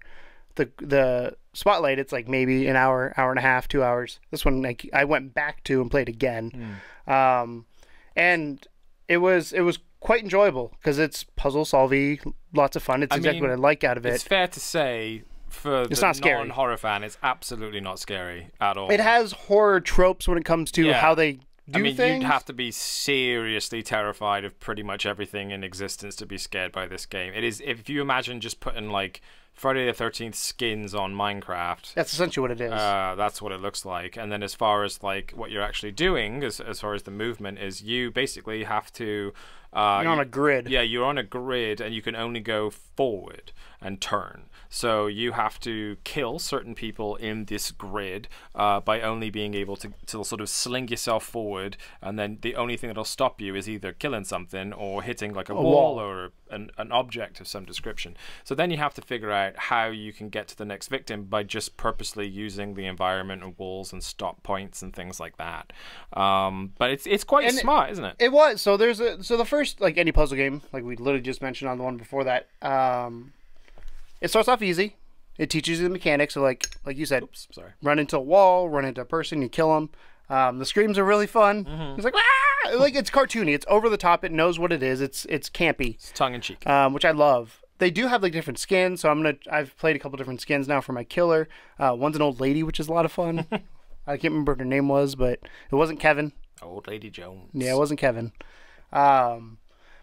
the Spotlight, it's like maybe an hour and a half, 2 hours. This one I went back to and played again. And it was quite enjoyable because it's puzzle solvey, lots of fun. It's exactly what I like out of it. It's fair to say, for the non-horror fan, it's absolutely not scary at all. It has horror tropes when it comes to how they do things. You'd have to be seriously terrified of pretty much everything in existence to be scared by this game. It is, if you imagine just putting like Friday the 13th skins on Minecraft. That's essentially what it is. That's what it looks like. And then as far as like what you're actually doing, as far as the movement is, you basically have to... you're on a grid. Yeah, you're on a grid, and you can only go forward and turn. So you have to kill certain people in this grid by only being able to sort of sling yourself forward, and then the only thing that'll stop you is either killing something or hitting like a wall or an object of some description. So then you have to figure out how you can get to the next victim by just purposely using the environment and walls and stop points and things like that. But it's quite smart, isn't it? It was. So the first, like any puzzle game, like we literally just mentioned on the one before that, it starts off easy. It teaches you the mechanics. So like you said, run into a wall, run into a person, you kill them. The screams are really fun. It's like, ah! Like it's cartoony. It's over the top. It knows what it is. It's campy. It's tongue in cheek. Which I love. They do have like different skins. So I've played a couple different skins now for my killer. One's an old lady, which is a lot of fun. I can't remember what her name was, but it wasn't Kevin. Old Lady Jones. Yeah, it wasn't Kevin.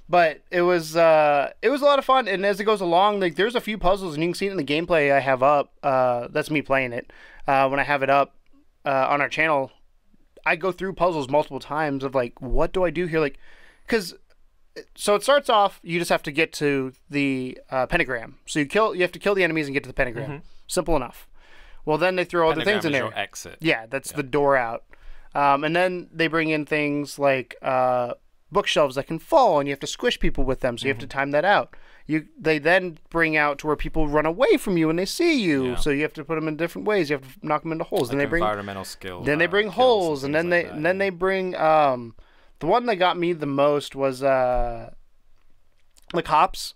But it was a lot of fun, and as it goes along, like there's a few puzzles, and you can see it in the gameplay I have up. That's me playing it. When I have it up on our channel, I go through puzzles multiple times of like, what do I do here? Like, so it starts off, you just have to get to the pentagram. So you have to kill the enemies and get to the pentagram. Simple enough. Well, then they throw other things in there. Your exit. Yeah, that's the door out. And then they bring in things like bookshelves that can fall, and you have to squish people with them, so you have to time that out. They then bring out to where people run away from you when they see you, so you have to put them in different ways. You have to knock them into holes. Like then they bring environmental skill. Then they bring holes, and then they bring the one that got me the most was the cops.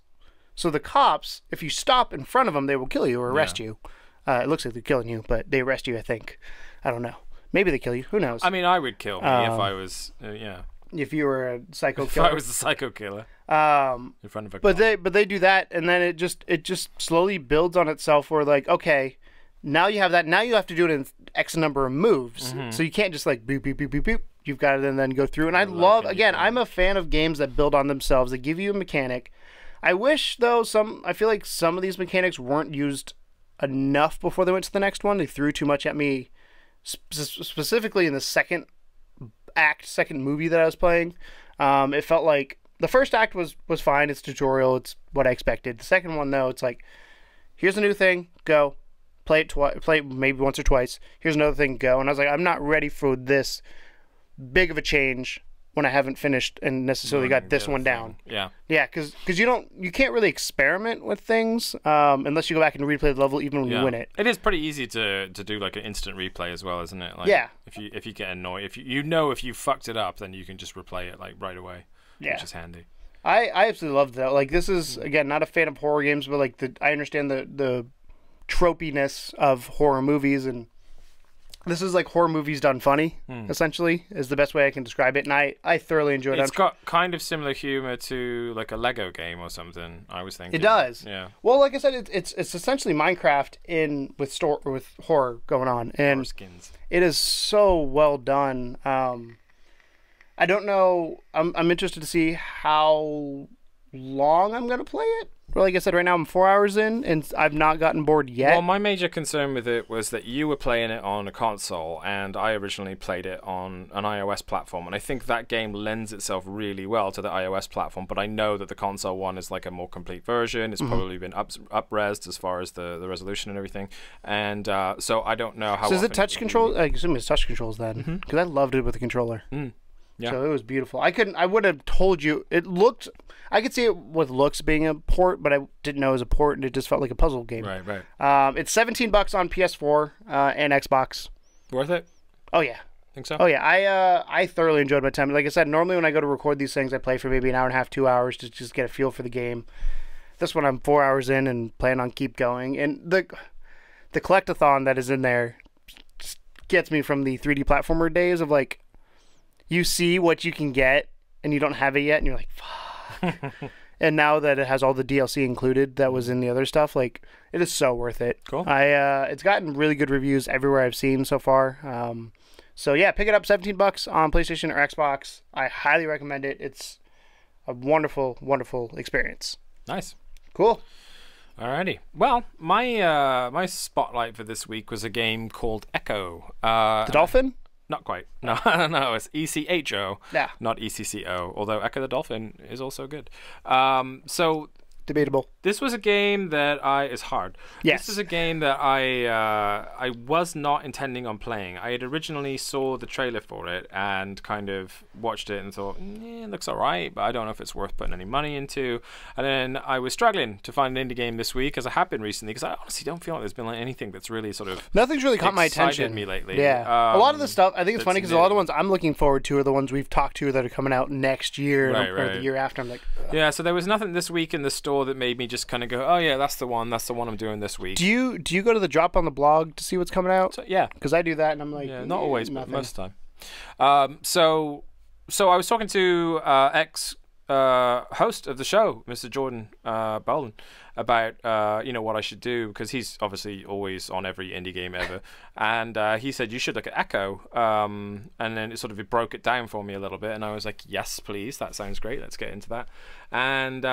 So the cops, if you stop in front of them, they will kill you or arrest you. It looks like they're killing you, but they arrest you, I think. I don't know. Maybe they kill you. Who knows? I mean, I would kill me if I was, if you were a psycho killer. If I was a psycho killer. In front of a cop. But they do that, and then it just slowly builds on itself. Where like, okay, now you have that. Now you have to do it in X number of moves. So you can't just like boop boop boop boop boop. You've got to then go through. And I love, again, I'm a fan of games that build on themselves. That give you a mechanic. I wish though I feel like some of these mechanics weren't used enough before they went to the next one. They threw too much at me, specifically in the second movie that I was playing. It felt like the first act was fine. It's tutorial. It's what I expected. The second one though, it's like, here's a new thing, go play it maybe once or twice. Here's another thing, go. And I was like, I'm not ready for this big of a change when I haven't finished and necessarily got this one down. Yeah, because you can't really experiment with things unless you go back and replay the level even when you win it. It is pretty easy to do like an instant replay as well, isn't it? Like, if you get annoyed, if you fucked it up, then you can just replay it like right away, which is handy. I absolutely loved that. Like, this is again not a fan of horror games, but like I understand the tropiness of horror movies, and This is like horror movies done funny, essentially, is the best way I can describe it. And I thoroughly enjoyed it. It's got kind of similar humor to like a Lego game or something, I was thinking. It does. Yeah. Well, like I said, it's essentially Minecraft with horror going on. And horror skins. It is so well done. I don't know. I'm interested to see how long I'm going to play it. Well, like I said, right now I'm 4 hours in, and I've not gotten bored yet. Well, my major concern with it was that you were playing it on a console, and I originally played it on an iOS platform, and I think that game lends itself really well to the iOS platform, but I know that the console one is like a more complete version. It's probably been up-resed as far as the resolution and everything, and so I don't know how... So is it touch control? I assume it's touch controls then, because I loved it with the controller. Yeah. So it was beautiful. I would have told you, I could see it with looks being a port, but I didn't know it was a port, and it just felt like a puzzle game. Right. It's $17 on PS4 and Xbox. Worth it? Oh yeah. Think so? Oh yeah. I thoroughly enjoyed my time. Like I said, normally when I go to record these things, I play for maybe an hour and a half, 2 hours to just get a feel for the game. This one I'm 4 hours in and plan on keep going. And the collectathon that is in there just gets me from the 3D platformer days of like, you see what you can get, and you don't have it yet, and you're like, fuck. And now that it has all the DLC included that was in the other stuff, like, it is so worth it. Cool. It's gotten really good reviews everywhere I've seen so far. So, yeah, pick it up, $17 on PlayStation or Xbox. I highly recommend it. It's a wonderful, wonderful experience. Nice. Cool. Alrighty. Well, my spotlight for this week was a game called Echo. The Dolphin? Not quite. No, no, it's ECHO, Yeah. not ECCO, although Echo the Dolphin is also good. So Debatable. this was a game that is hard. Yes. This is a game that I was not intending on playing. I had originally saw the trailer for it and kind of watched it and thought, it looks alright, but I don't know if it's worth putting any money into. And then I was struggling to find an indie game this week, as I have been recently, because I honestly don't feel like there's been like anything that's really sort of Nothing's really caught my attention. me lately. Yeah. A lot of the stuff, I think it's funny because a lot of the new. ones I'm looking forward to are the ones we've talked to that are coming out next year or the year after. I'm like, ugh. Yeah, so there was nothing this week in the store that made me just kind of go, oh yeah, that's the one I'm doing this week. Do you go to the drop on the blog to see what's coming out? So, yeah. Because I do that, and I'm like, Yeah, not always, nothing. but most of the time. So I was talking to ex host of the show, Mr. Jordan Boland, about what I should do, because he's obviously always on every indie game ever, and he said you should look at Echo, and then it broke it down for me a little bit, and I was like, yes, please, that sounds great, let's get into that. And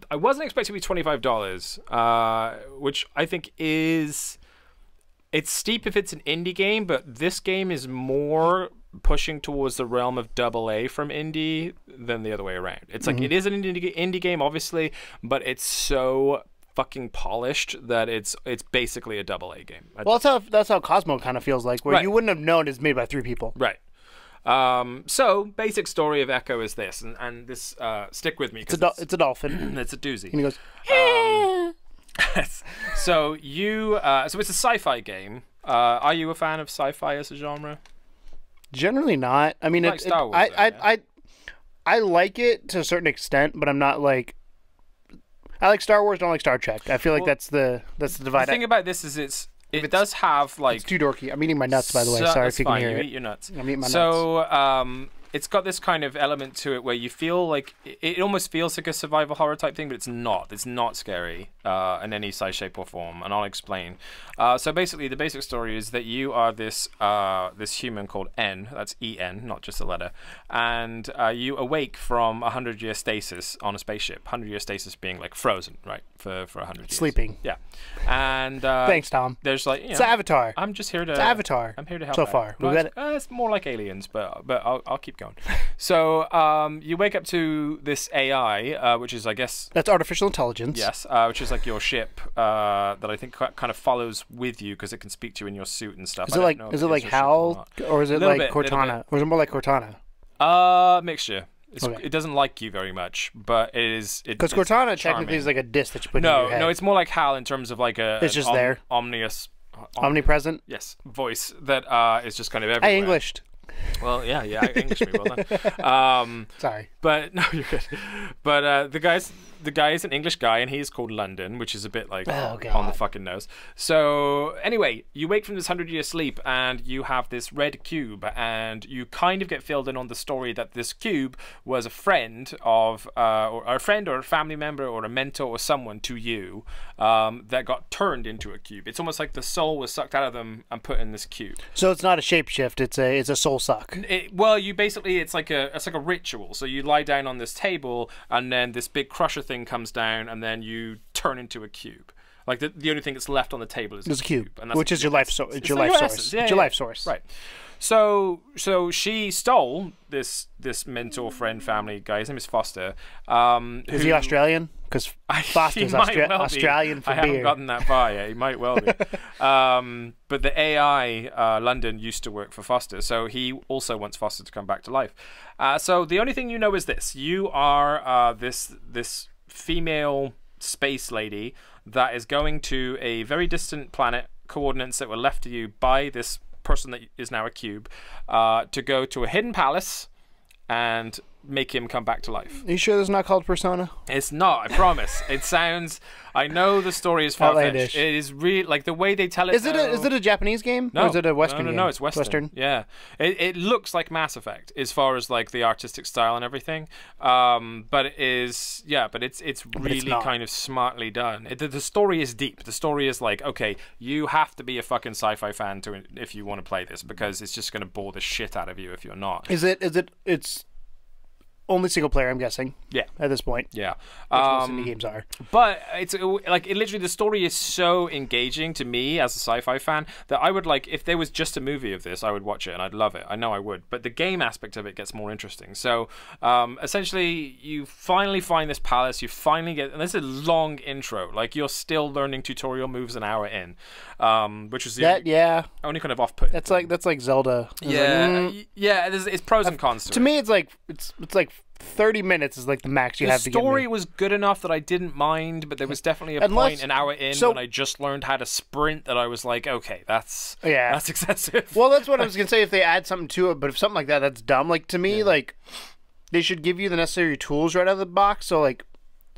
I wasn't expecting it to be $25, which I think it's steep if it's an indie game, but this game is more pushing towards the realm of AA from indie than the other way around. It's like it is an indie game, obviously, but it's so fucking polished that it's basically a AA game. Well, that's how Cosmo kind of feels like, where Right. you wouldn't have known it's made by 3 people. Right. So basic story of Echo is this, and this stick with me. It's a dolphin. It's a doozy. And he goes, so it's a sci-fi game. Are you a fan of sci-fi as a genre? generally not. I mean, Like Star Wars, I like it to a certain extent, but I'm not like. I like Star Wars, don't like Star Trek. I feel like that's the divide. The thing about this is it does have like It's too dorky. I'm eating my nuts, by the way. So, Sorry that's if you can fine. hear You it. eat your nuts. I'm eating my nuts. It's got this kind of element to it where you feel like it almost feels like a survival horror type thing, but it's not. It's not scary in any size, shape, or form, and I'll explain. So basically, the basic story is that you are this human called N. That's E-N, not just a letter, and you awake from 100-year stasis on a spaceship. 100-year stasis being like frozen, right, for 100 years. Sleeping. Yeah, and Thanks, Tom. there's like It's Avatar. I'm just here to. It's Avatar. I'm here to help so out. far. No, We got it's more like aliens, but I'll keep going. So you wake up to this AI, which is, I guess, That's artificial intelligence. yes, which is like your ship that I think kind of follows with you because it can speak to you in your suit and stuff. Is it like HAL, or is it Little like bit, little Cortana, or is it more like Cortana? Mixture. Okay. It doesn't like you very much, but it is. Because Cortana technically is like a disc that you put in your head. No, it's more like HAL in terms of like It's just there. Omnipresent. Yes, voice that is just kind of everywhere. I Englished. Well, yeah, English me, well done. Sorry. But no, you're good. But the guys, the guy is an English guy, and he's called London, which is a bit like Oh, on the fucking nose. So anyway, you wake from this 100-year sleep, and you have this red cube, and you kind of get filled in on the story that this cube was a friend of, or a friend or a family member or a mentor or someone to you that got turned into a cube. It's almost like the soul was sucked out of them and put in this cube. So it's not a shapeshift; it's a soul suck. Well, you basically it's like a ritual. So you lie down on this table, and then this big crusher thing comes down, and then you turn into a cube. Like the only thing that's left on the table is a cube, and that's which is your life source. It's your life source. Yeah, it's your life source. Right. So she stole this mentor friend family guy. His name is Foster. Is he Australian? Because Foster's Australian for beer. I haven't gotten that far yet. He might well be. But the AI London used to work for Foster, so he also wants Foster to come back to life. So the only thing you know is this: you are this female space lady that is going to a very distant planet, coordinates that were left to you by this person that is now a cube, to go to a hidden palace and make him come back to life. Are you sure this is not called Persona? It's not, I promise. It sounds... I know the story is far-fetched. It is really... Like, the way they tell it... Is it a Japanese game? No. Or is it a Western game? No, it's Western. Yeah. It looks like Mass Effect as far as, like, the artistic style and everything. But it is... Yeah, but it's really kind of smartly done. The story is deep. The story is like, okay, you have to be a fucking sci-fi fan if you want to play this, because it's just going to bore the shit out of you if you're not. It's only single player, I'm guessing. Yeah. At this point. Yeah. Which most indie games are. But it's like literally the story is so engaging to me as a sci-fi fan that I would like, if there was just a movie of this, I would watch it and I'd love it. I know I would. But the game aspect of it gets more interesting. So essentially, you finally find this palace. You finally get, and this is a long intro. Like you're still learning tutorial moves an hour in, which is only kind of off-putting. That's like Zelda. It's pros and cons to it. To me, it's like 30 minutes is like the max you have to get. The story was good enough that I didn't mind, but there was definitely a point an hour in when I just learned how to sprint that I was like, okay, that's excessive. Well, that's what I was gonna say. If they add something to it, but if something like that's dumb. Like to me, like they should give you the necessary tools right out of the box. So like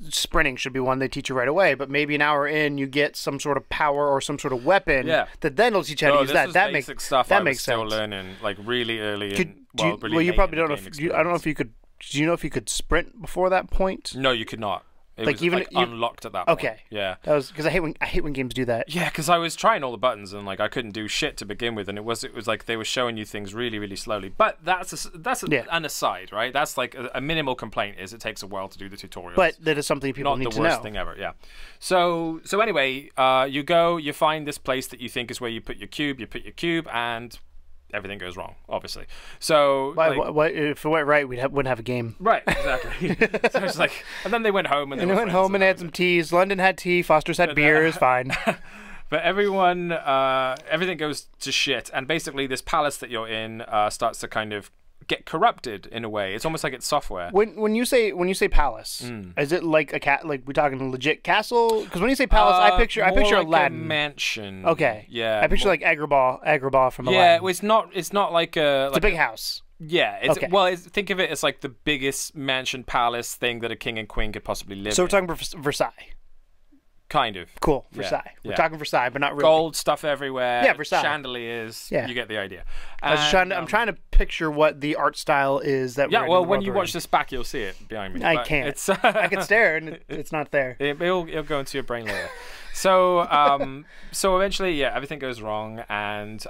sprinting should be one they teach you right away, but maybe an hour in you get some sort of power or some sort of weapon that then will teach you how to use that. That makes stuff. That I makes was sense. Still learning like really early. You probably don't know. I don't know if you could. Do you know if you could sprint before that point? No, you could not. It was unlocked at that point. Okay. Yeah. That was because I hate when games do that. Yeah, because I was trying all the buttons and like I couldn't do shit to begin with, and it was like they were showing you things really, really slowly. But that's an aside, right? That's like a minimal complaint is it takes a while to do the tutorials. But that is something people need to know. Not the worst thing ever. Yeah. So anyway, you find this place that you think is where you put your cube, and everything goes wrong, obviously. So if it went right, wouldn't have a game. Right, exactly. So it's like, and then they went home and they went home and had some teas. London had tea. Foster's had beer. It was fine. But everything goes to shit, and basically this palace that you're in starts to kind of get corrupted in a way. It's almost like it's software. When you say palace, is it like like we talking legit castle? Because when you say palace, I picture like Aladdin a mansion. Okay, yeah, I picture like Agrabah from Aladdin. Yeah, well, it's not like a. It's a big house. Yeah, well, think of it as like the biggest mansion palace thing that a king and queen could possibly live in. So we're talking Versailles. Kind of. Cool. Versailles. We're talking Versailles, but not really. Gold stuff everywhere. Yeah, Versailles. Chandeliers. Yeah. You get the idea. I'm trying to picture what the art style is that. Yeah. Well, when you watch this back, you'll see it behind me. I can't. I can stare, and it's not there. It'll go into your brain later. So eventually, everything goes wrong, and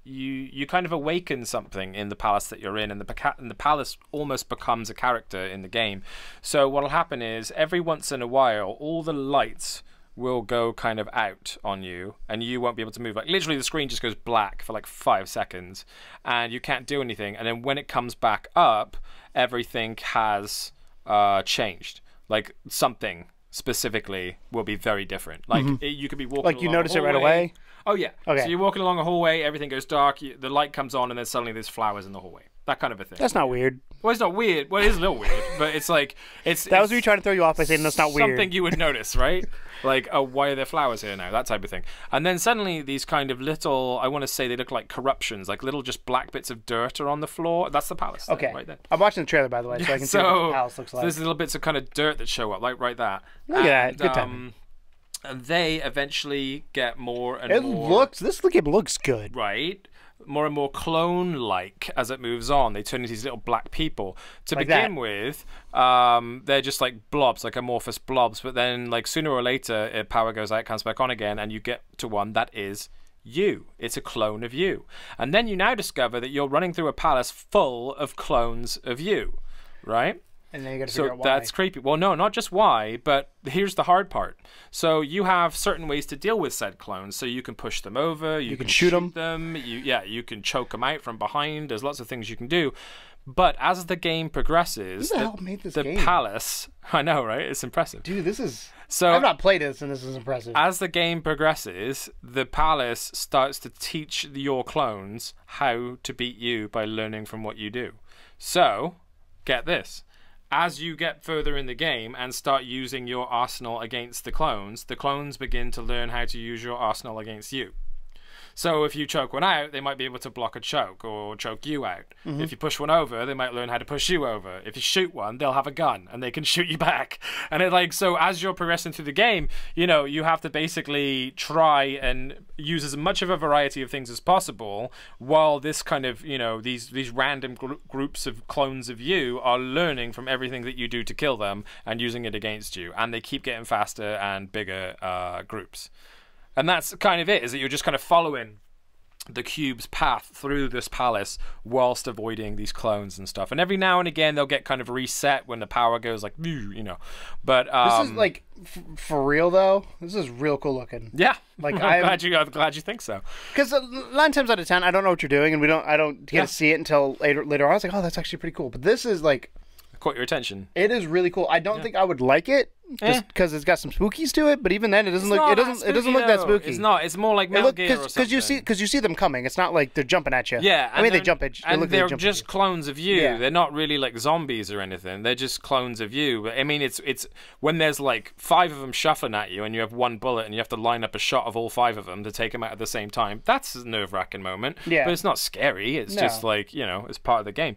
you kind of awaken something in the palace that you're in, and the palace almost becomes a character in the game. So what'll happen is every once in a while, all the lights will go kind of out on you, and you won't be able to move. Like literally, the screen just goes black for like 5 seconds, and you can't do anything. And then when it comes back up, everything has changed. Like something specifically will be very different. Like you could be walking like you along notice a it right hallway. away. Oh yeah. Okay. So you're walking along a hallway, everything goes dark, the light comes on, and then suddenly there's flowers in the hallway. That kind of a thing. That's not weird. Well, it's not weird. Well, it is a little weird, but it's like That was me trying to throw you off by saying that's not weird. Something you would notice, right? Like, oh, why are there flowers here now? That type of thing. And then suddenly these kind of little, I want to say they look like corruptions, like little just black bits of dirt are on the floor. That's the palace. Okay. Right there. I'm watching the trailer, by the way, so I can see what the palace looks like. There's little bits of kind of dirt that show up, like right there. Look at that. Good timing. And they eventually get more and This game looks good. Right. More and more clone-like as it moves on. They turn into these little black people. To like begin with, they're just like blobs, like amorphous blobs. But then, like sooner or later, power goes out, comes back on again, and you get to one that is you. It's a clone of you. And then you now discover that you're running through a palace full of clones of you, right? And then you got to figure out why. That's creepy. Well, no, not just why, but here's the hard part. So you have certain ways to deal with said clones. So you can push them over, you can shoot them. You can choke them out from behind. There's lots of things you can do. But as the game progresses, who the hell made this game? Palace, I know, right? It's impressive. Dude, I've not played this, and this is impressive. As the game progresses, the palace starts to teach your clones how to beat you by learning from what you do. So, get this. As you get further in the game and start using your arsenal against the clones begin to learn how to use your arsenal against you. So if you choke one out, they might be able to block a choke or choke you out. Mm-hmm. If you push one over, they might learn how to push you over. If you shoot one, they'll have a gun and they can shoot you back. And so as you're progressing through the game, you have to basically try and use as much of a variety of things as possible while this kind of, these random groups of clones of you are learning from everything that you do to kill them and using it against you. And they keep getting faster and bigger groups. And that's kind of it, is that you're just kind of following the cube's path through this palace whilst avoiding these clones and stuff. And every now and again, they'll get kind of reset when the power goes like, But this is like, for real though, this is real cool looking. Yeah. Like I'm glad you think so. Because 9 times out of 10, I don't know what you're doing, and I don't get to see it until later on. I was like, oh, that's actually pretty cool. But this is like... Caught your attention. It is really cool. I don't think I would like it just because it's got some spookies to it. But even then, it doesn't look that spooky. It's not. It's more like Metal Gear or something. Because you see them coming. It's not like they're jumping at you. Yeah, I mean they jump at you. And they're just clones of you. Yeah. They're not really like zombies or anything. They're just clones of you. But I mean, it's when there's like 5 of them shuffling at you, and you have 1 bullet, and you have to line up a shot of all 5 of them to take them out at the same time. That's a nerve-wracking moment. Yeah. But it's not scary. It's just like it's part of the game.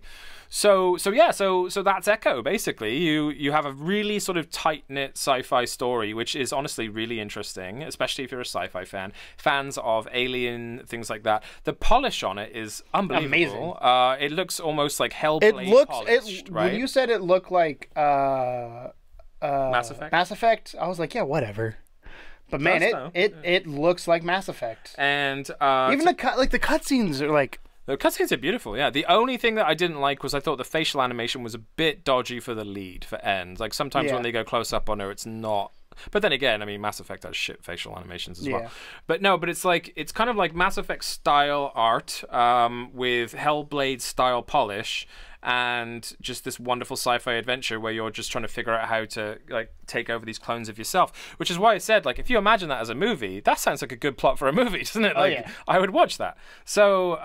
So that's Echo. Basically, you have a really sort of tight-knit sci-fi story, which is honestly really interesting, especially if you're a sci-fi fan. Fans of Alien, things like that. The polish on it is unbelievable. Amazing. It looks almost like Hellblade polished, right? When you said it looked like Mass Effect? Mass Effect, I was like, yeah, whatever. But man, it looks like Mass Effect. And even the cutscenes are like. The cutscenes are beautiful, yeah. The only thing that I didn't like was I thought the facial animation was a bit dodgy for the lead, for End. Like, sometimes when they go close up on her, it's not... But then again, I mean, Mass Effect has shit facial animations as well. But no, but it's kind of like Mass Effect style art with Hellblade style polish and just this wonderful sci-fi adventure where you're just trying to figure out how to like take over these clones of yourself, which is why I said, like, if you imagine that as a movie, that sounds like a good plot for a movie, doesn't it? Like, I would watch that. So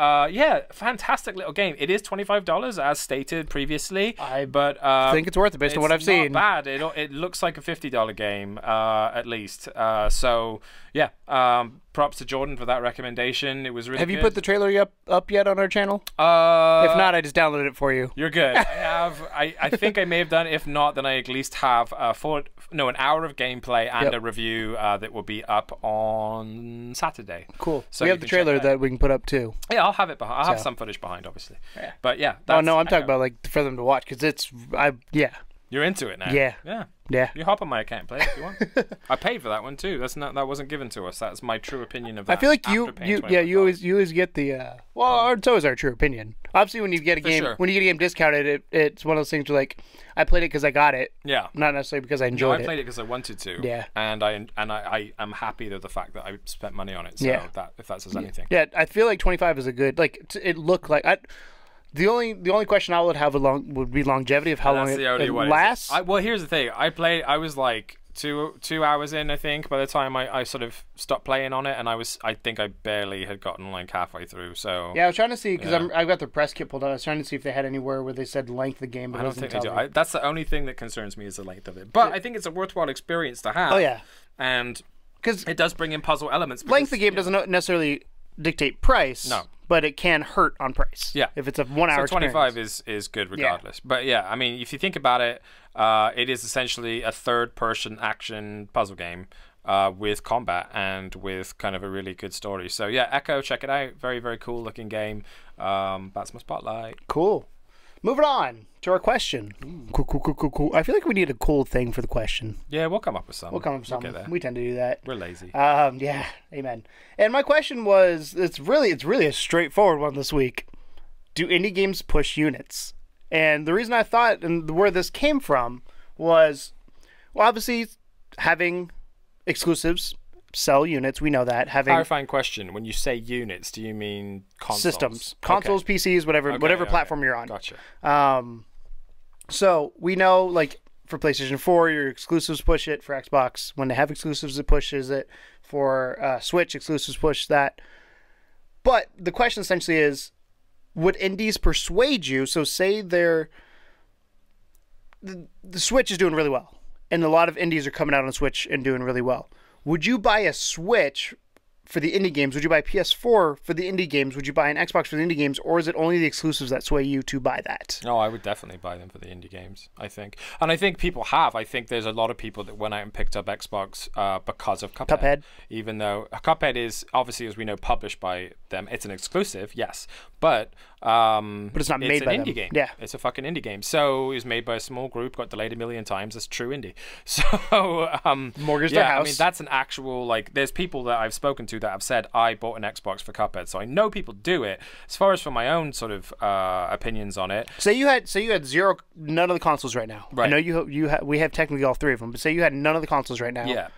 fantastic little game. It is $25 as stated previously, but think it's worth it based on what I've seen. Not bad. It looks like a $50 game at least. Props to Jordan for that recommendation. It was really Have good. you put the trailer up yet on our channel? If not, I just downloaded it for you. You're good. I have. I think I may have done. If not, then I at least have an hour of gameplay and a review that will be up on Saturday. Cool. So we have the trailer that we can put up too. Yeah, I'll have it behind. I'll have some footage behind, obviously. Yeah. But yeah. I'm talking about like for them to watch because You're into it now. Yeah. You hop on my account, play it if you want. I paid for that one too. That wasn't given to us. That's my true opinion of that. I feel like you always get the it's always our true opinion. Obviously, when you get a game discounted, it's one of those things where like I played it because I got it. Yeah. Not necessarily because I enjoyed it. I played it because I wanted to. Yeah. And I am happy with the fact that I spent money on it. So if that says anything. Yeah, I feel like 25 is a good it looked like The only question I would have would be longevity of how long it lasts. Well, here's the thing. I was like two hours in, I think, by the time I sort of stopped playing on it, and I think I barely had gotten like halfway through. So yeah, I was trying to see because I've got the press kit pulled out. I was trying to see if they had anywhere where they said length of the game. But I don't think they do. That's the only thing that concerns me is the length of it. But I think it's a worthwhile experience to have. Oh yeah, and because it does bring in puzzle elements. Because, length of the game doesn't necessarily dictate price. No. But it can hurt on price. Yeah. If it's a 1 hour so 25 experience. is good regardless. But yeah, I mean, if you think about it, it is essentially a third-person action puzzle game with combat and with kind of a really good story. So yeah, Echo, check it out. Very, very cool looking game. That's my spotlight. Cool. Moving on to our question. Cool. I feel like we need a cool thing for the question. Yeah, we'll come up with something. We'll come up with something. We tend to do that. We're lazy. Yeah, amen. And my question was, it's really a straightforward one this week. Do indie games push units? And the reason I thought and where this came from was, well, obviously having exclusives sell units. We know that. Having clarifying question: when you say units, do you mean consoles? Systems, consoles, okay. PCs, whatever platform you're on. Gotcha. So we know, like for PlayStation 4, your exclusives push it. For Xbox, when they have exclusives, it pushes it. For Switch, exclusives push that. But the question essentially is, would indies persuade you? So say the Switch is doing really well, and a lot of indies are coming out on Switch and doing really well. Would you buy a Switch for the indie games? Would you buy a PS4 for the indie games? Would you buy an Xbox for the indie games? Or is it only the exclusives that sway you to buy that? No, I would definitely buy them for the indie games, I think. And I think people have. I think there's a lot of people that went out and picked up Xbox because of Cuphead. Even though Cuphead is, obviously, as we know, published by them. It's an exclusive, yes. But it's not made by them. It's an indie game. Yeah. It's a fucking indie game. So it was made by a small group, got delayed 1 million times. That's true indie. So mortgage their house. I mean, that's an actual, like, there's people that I've spoken to that have said, I bought an Xbox for Cuphead. So I know people do it. As far as for my own sort of opinions on it. Say you had none of the consoles right now. Right. I know we have technically all three of them, but say you had none of the consoles right now. Yeah.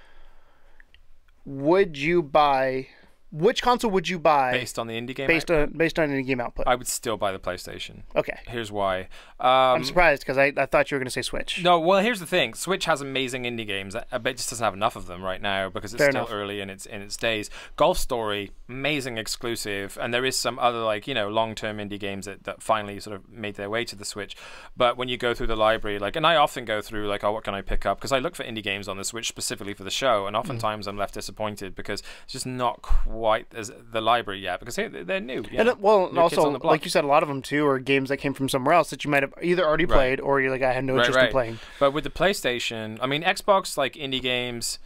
Would you buy? Which console would you buy based on the indie game? Based on indie game output. I would still buy the PlayStation. Okay. Here's why. I'm surprised because I thought you were going to say Switch. No, well, here's the thing. Switch has amazing indie games. I bet it just doesn't have enough of them right now because it's still early in its days. Golf Story, amazing exclusive, and there is some other long-term indie games that finally sort of made their way to the Switch. But when you go through the library, and I often go through what can I pick up? Because I look for indie games on the Switch specifically for the show, and oftentimes I'm left disappointed because it's just not quite as the library yet because they're new. And also, like you said, a lot of them too are games that came from somewhere else that you might have either already played or you're like, I had no interest in playing. But with the PlayStation, I mean, Xbox, indie games,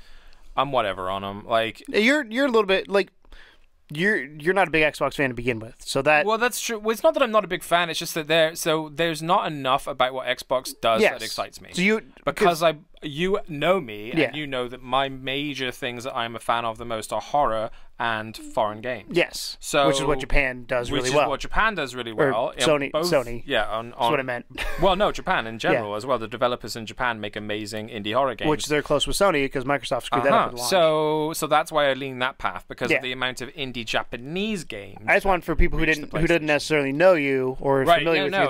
I'm whatever on them. You're a little bit you're not a big Xbox fan to begin with, so that. Well, that's true. Well, it's not that I'm not a big fan. It's just that there's not enough about what Xbox does that excites me. So because you know me, and you know that my major things that I'm a fan of the most are horror and foreign games. Yes. So which is what Japan does really well. What Japan does really well. Sony. Yeah, that's what I meant. Well, no, Japan in general as well. The developers in Japan make amazing indie horror games. Which they're close with Sony because Microsoft screwed that up at launch. So that's why I lean that path because of the amount of indie Japanese games. I just want for people who didn't necessarily know you or familiar with you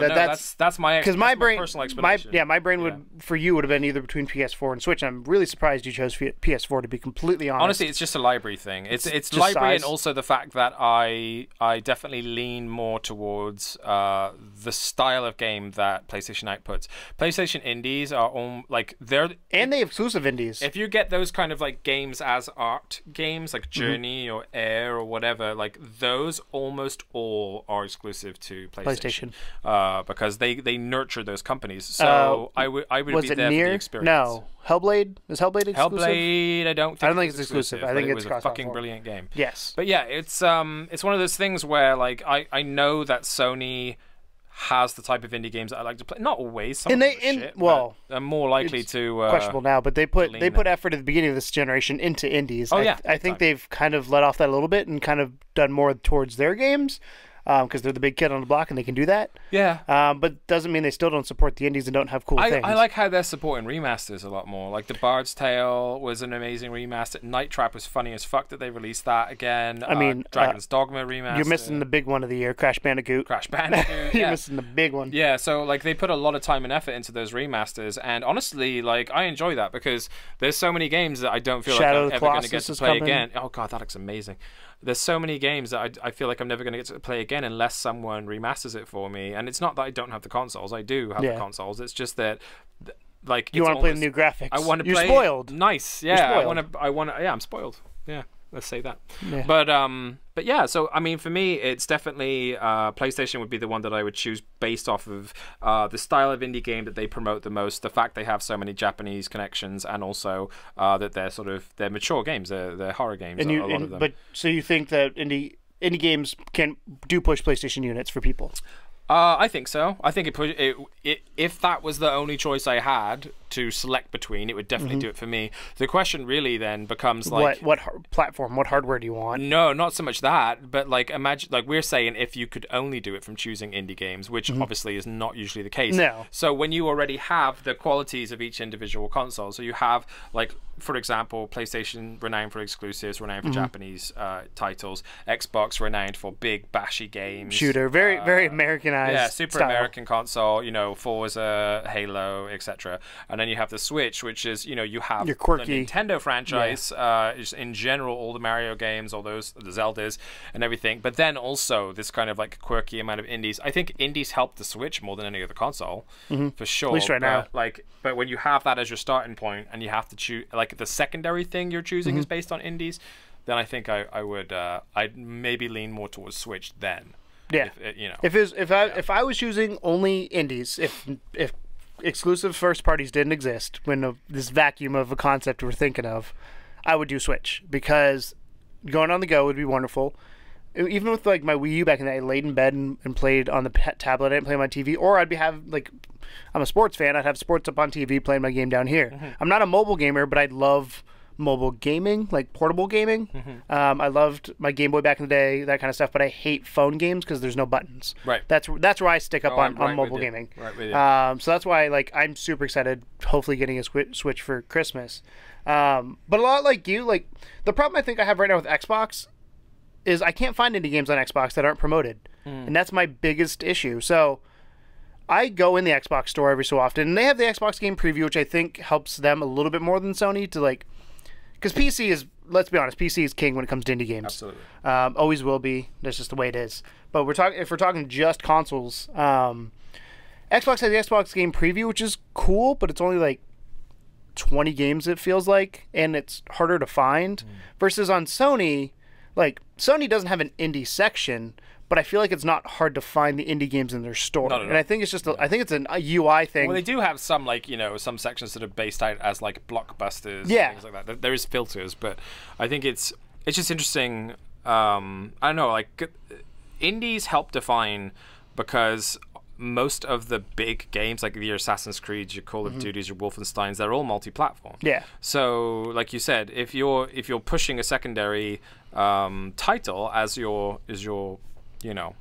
that's my personal explanation. My brain would for you would have been either between PS4 and Switch. And I'm really surprised you chose PS4 to be completely honest. Honestly, it's just a library thing. It's library size. And also the fact that I definitely lean more towards the style of game that PlayStation outputs. PlayStation indies are and they have exclusive indies. If you get those kind of games as art games like Journey or Air or whatever, those almost all are exclusive to PlayStation. Because they nurture those companies. So I would be there for the experience. No. Hellblade? Is Hellblade exclusive? Hellblade, I don't think it's exclusive. I think it was a fucking platform. Brilliant game. Yes. But yeah, it's one of those things where I know that Sony has the type of indie games that I like to play. Not always. Some I'm more likely to questionable now, but they put effort at the beginning of this generation into indies. Oh yeah. I think they've kind of let off that a little bit and kind of done more towards their games. because they're the big kid on the block and they can do that. Yeah. But doesn't mean they still don't support the indies and don't have cool things. I like how they're supporting remasters a lot more. Like the Bard's Tale was an amazing remaster. Night Trap was funny as fuck that they released that again. I mean, Dragon's Dogma remaster. You're missing the big one of the year, Crash Bandicoot. You're missing the big one. Yeah, so like they put a lot of time and effort into those remasters, and honestly, like I enjoy that because there's so many games that I don't feel like I'm ever going to get to play again. Oh god, that looks amazing. There's so many games that I feel like I'm never going to get to play again unless someone remasters it for me. And it's not that I don't have the consoles. I do have the consoles. It's just that, like, you want to play the new graphics. I want to play. You're spoiled. Nice. Yeah. I want to. Yeah, I'm spoiled. Yeah. Let's say that. Yeah. But yeah, so I mean, for me, it's definitely PlayStation would be the one that I would choose based off of the style of indie game that they promote the most, the fact they have so many Japanese connections, and also that they're mature games, they're horror games. And a lot of them. But so you think that indie games do push PlayStation units for people? I think so. I think if that was the only choice I had to select between, it would definitely do it for me. The question really then becomes like, what platform, what hardware do you want? No, not so much that, but like imagine, like we're saying, if you could only do it from choosing indie games, which obviously is not usually the case. No. So when you already have the qualities of each individual console, so you have like, for example, PlayStation renowned for exclusives, renowned for Japanese titles, Xbox renowned for big bashy games, shooter, very Americanized. Yeah, super style. American console, Forza, Halo, etc. And then you have the Switch, which is, you have your quirky the Nintendo franchise, in general, all the Mario games, all the Zeldas and everything. But then also this kind of like quirky amount of indies. I think indies help the Switch more than any other console, for sure. At least right now. But when you have that as your starting point and you have to choose, like the secondary thing you're choosing is based on indies, then I think I'd maybe lean more towards Switch then. Yeah, if I was choosing only indies, if exclusive first parties didn't exist, when this vacuum of a concept we're thinking of, I would do Switch, because going on the go would be wonderful. Even with like my Wii U back in the day, I laid in bed and played on the tablet. I didn't play on my TV, or I'm a sports fan. I'd have sports up on TV, playing my game down here. I'm not a mobile gamer, but I'd love mobile gaming, like portable gaming. I loved my Game Boy back in the day, that kind of stuff, but I hate phone games because there's no buttons. Right. That's where I stick up on mobile gaming. Right with you. So that's why I'm super excited, hopefully getting a Switch for Christmas. But a lot like you, like the problem I think I have right now with Xbox is I can't find indie games on Xbox that aren't promoted. And that's my biggest issue. So I go in the Xbox store every so often, and they have the Xbox Game Preview, which I think helps them a little bit more than Sony to because PC is, let's be honest, PC is king when it comes to indie games. Absolutely. Always will be. That's just the way it is. But if we're talking just consoles, Xbox has the Xbox Game Preview, which is cool, but it's only like 20 games, it feels like, and it's harder to find. Versus on Sony, like Sony doesn't have an indie section, but I feel like it's not hard to find the indie games in their store. No. And I think it's just I think it's a UI thing. Well, they do have some some sections that are based out as like blockbusters, yeah, and things like that. There is filters, but I think it's just interesting. I don't know, like indies help define, because most of the big games, like your Assassin's Creed, your Call of Duties, your Wolfensteins, they're all multi-platform. Yeah. So, like you said, if you're pushing a secondary title as your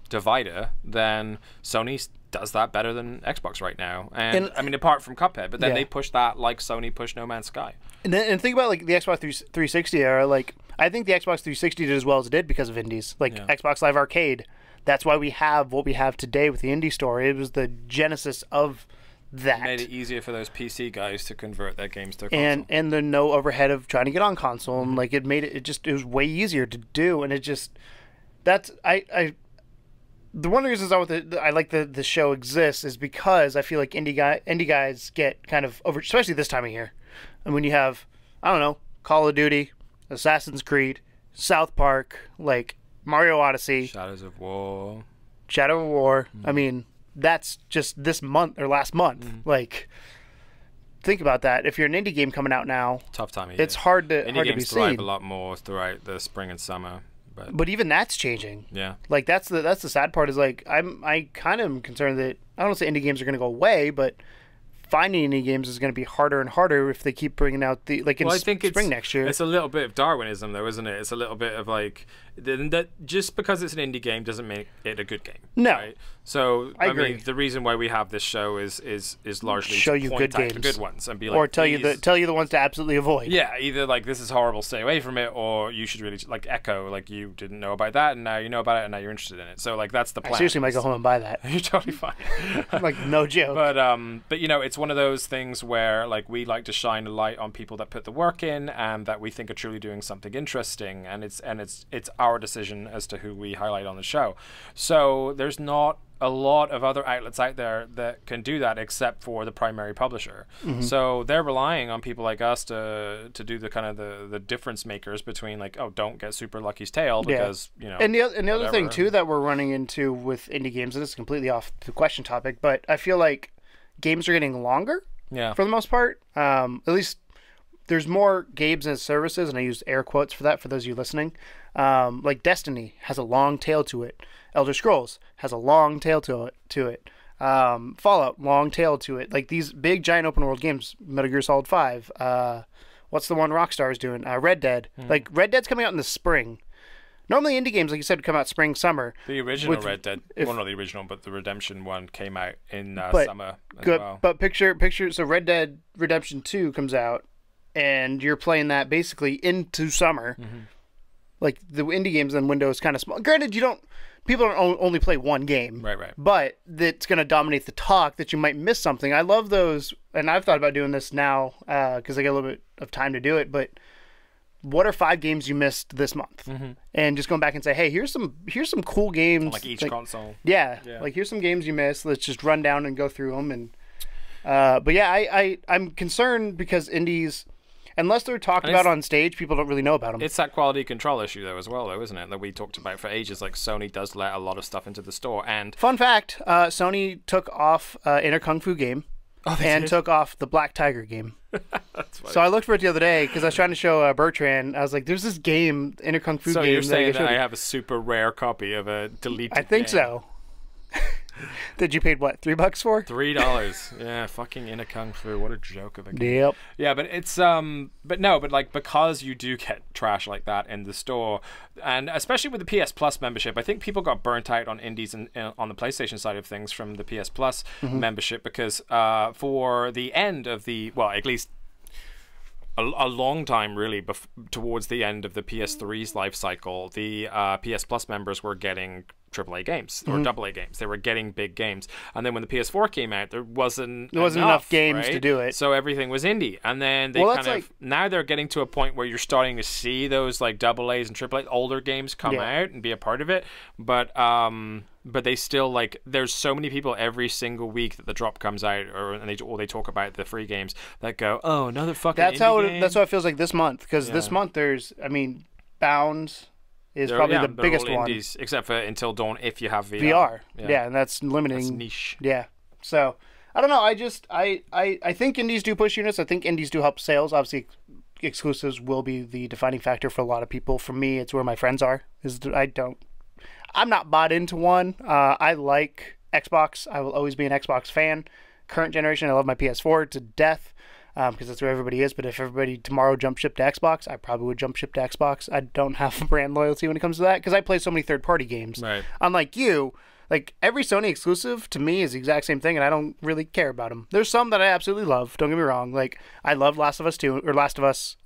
divider, then Sony does that better than Xbox right now. And I mean, apart from Cuphead, but then they push that like Sony pushed No Man's Sky. And think about like the Xbox 360 era. Like I think the Xbox 360 did as well as it did because of indies. Like Xbox Live Arcade. That's why we have what we have today with the indie store. It was the genesis of that. It made it easier for those PC guys to convert their games to console. And the no overhead of trying to get on console. And like it made it was way easier to do. And it just the one of the reasons I like the show exists is because I feel like indie guys get kind of over, especially this time of year. And when you have, I don't know, Call of Duty, Assassin's Creed, South Park, like Mario Odyssey, Shadows of War. I mean, that's just this month or last month. Like, think about that. If you're an indie game coming out now, tough time of year. It's hard to indie games be thrive seen. a lot more throughout the spring and summer. But even that's changing. Yeah. Like that's the sad part is like I kind of am concerned that I don't want to say indie games are going to go away, but finding indie games is going to be harder and harder if they keep bringing out the like in I think spring next year. It's a little bit of Darwinism, though, isn't it? It's a little bit of like that. Just because it's an indie game doesn't make it a good game. No. Right? So I agree. mean, the reason why we have this show is largely show to you point good out the games, good ones and be like, or tell you the ones to absolutely avoid. Yeah, either like this is horrible, stay away from it, or you should really like Echo. Like you didn't know about that, and now you know about it, and now you're interested in it. So like that's the plan. I seriously might go home and buy that. You're totally fine. Like no joke. But you know, it's one of those things where like we like to shine a light on people that put the work in and that we think are truly doing something interesting, and it's our decision as to who we highlight on the show. So there's not a lot of other outlets out there that can do that except for the primary publisher. So they're relying on people like us to do the kind of the difference makers between like, oh, don't get Super Lucky's Tail because you know. And the other thing too that we're running into with indie games, and this is completely off the question topic, but I feel like games are getting longer. Yeah. For the most part, at least there's more games as services, and I use air quotes for that for those of you listening. Like Destiny has a long tail to it. Elder Scrolls has a long tail to it. Fallout, long tail to it. Like these big giant open world games, Metal Gear Solid 5. What's the one Rockstar is doing? Red Dead. Like Red Dead's coming out in the spring. Normally indie games, like you said, come out spring, summer. The original Red Dead, well, not the original, but the Redemption one came out in summer as well. But picture, so Red Dead Redemption 2 comes out, and you're playing that basically into summer. Like the indie games on Windows kind of small. Granted, people don't only play one game. Right. But that's going to dominate the talk that you might miss something. I love those, and I've thought about doing this now because I get a little bit of time to do it, but what are 5 games you missed this month? And just going back and say, hey, here's some cool games. On like each console. Yeah, like here's some games you missed. Let's just run down and go through them. And but yeah, I'm concerned because indies, unless they're talked about on stage, people don't really know about them. It's that quality control issue though as well, though, isn't it? That we talked about for ages. Like Sony does let a lot of stuff into the store. And fun fact, Sony took off Inner Kung Fu game. And took off the Black Tiger game. So I looked for it the other day because I was trying to show Bertrand. I was like, "There's this game, Inner Kung Fu game." So you're saying that I have a super rare copy of a deleted? I think so. That you paid what, $3 for? $3. Yeah, fucking Inner Kung Fu. What a joke of a game. Yep. Yeah, but it's but like because you do get trash like that in the store, and especially with the PS Plus membership, I think people got burnt out on indies and on the PlayStation side of things from the PS Plus membership because for the end of at least a long time really towards the end of the PS3's life cycle, the PS Plus members were getting AAA games or AA games. They were getting big games, and then when the PS4 came out, there wasn't enough games right? to do it. So everything was indie, and then they now they're getting to a point where you're starting to see those like AA's and AAA older games come out and be a part of it, but they still like there's so many people every single week that the drop comes out or they talk about the free games that go, oh, another fucking that's indie game? That's how it feels like this month, because this month there's Bound is probably the biggest one, indies, except for Until Dawn if you have VR. Yeah, and that's limiting. That's niche. Yeah, so I don't know. I think indies do push units. I think indies do help sales. Obviously, exclusives will be the defining factor for a lot of people. For me, it's where my friends are. I'm not bought into one. I like Xbox. I will always be an Xbox fan. Current generation, I love my PS4 to death because that's where everybody is. But if everybody tomorrow jump ship to Xbox, I probably would jump ship to Xbox. I don't have brand loyalty when it comes to that because I play so many third-party games. Right. Unlike you, like every Sony exclusive to me is the exact same thing, and I don't really care about them. There's some that I absolutely love. Don't get me wrong. Like I love Last of Us 2 or Last of Us.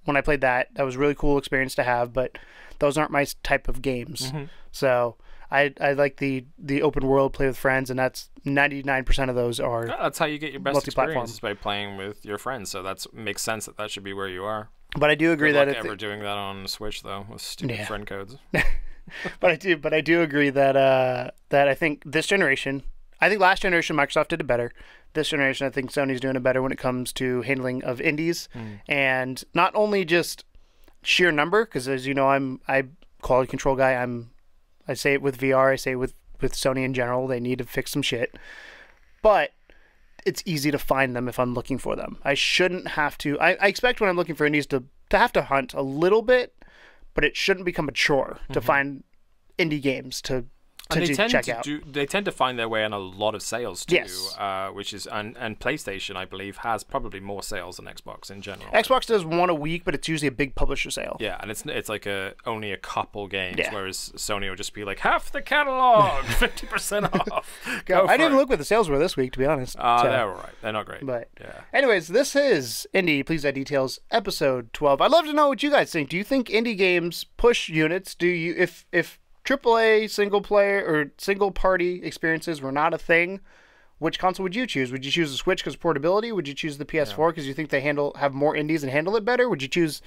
When I played that was a really cool experience to have, but those aren't my type of games. So I like the open world, play with friends, and that's 99% of those are that's how you get your best experiences by playing with your friends. So that makes sense that should be where you are. But I do agree Good that luck ever doing that on Switch though with stupid friend codes. But I do agree that that I think this generation, I think last generation Microsoft did it better. This generation, I think Sony's doing it better when it comes to handling of indies, and not only just sheer number, because as you know, I quality control guy. I say it with VR. I say it with Sony in general. They need to fix some shit, but it's easy to find them if I'm looking for them. I shouldn't have to. I expect when I'm looking for indies to have to hunt a little bit, but it shouldn't become a chore to find indie games to check out. They tend to find their way on a lot of sales too, Yes. which is and PlayStation, I believe, has probably more sales than Xbox in general. Xbox does one a week, but it's usually a big publisher sale. Yeah, and it's like only a couple games, Yeah. whereas Sony will just be like half the catalog, 50% off. I didn't even look what the sales were this week, to be honest. They're all right. They're not great. But yeah. Anyways, this is Indie Please Add Details, episode 12. I'd love to know what you guys think. Do you think indie games push units? Do you if AAA single player or single party experiences were not a thing, which console would you choose? Would you choose the Switch because of portability? Would you choose the PS4 because you think they have more indies and handle it better? Would you choose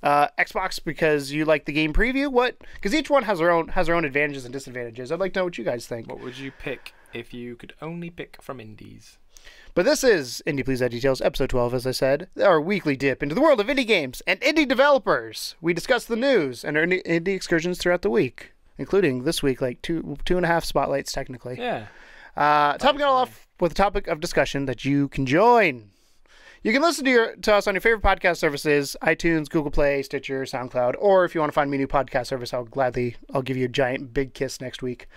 Xbox because you like the game preview? What? Because each one has their own advantages and disadvantages. I'd like to know what you guys think. What would you pick if you could only pick from indies? But this is Indie Please Add Details, episode 12, as I said, our weekly dip into the world of indie games and indie developers. We discuss the news and our indie excursions throughout the week, including this week, like two and a half spotlights, technically. Yeah. Topping it all off with a topic of discussion that you can join. You can listen to us on your favorite podcast services, iTunes, Google Play, Stitcher, SoundCloud, or if you want to find me a new podcast service, I'll give you a giant big kiss next week.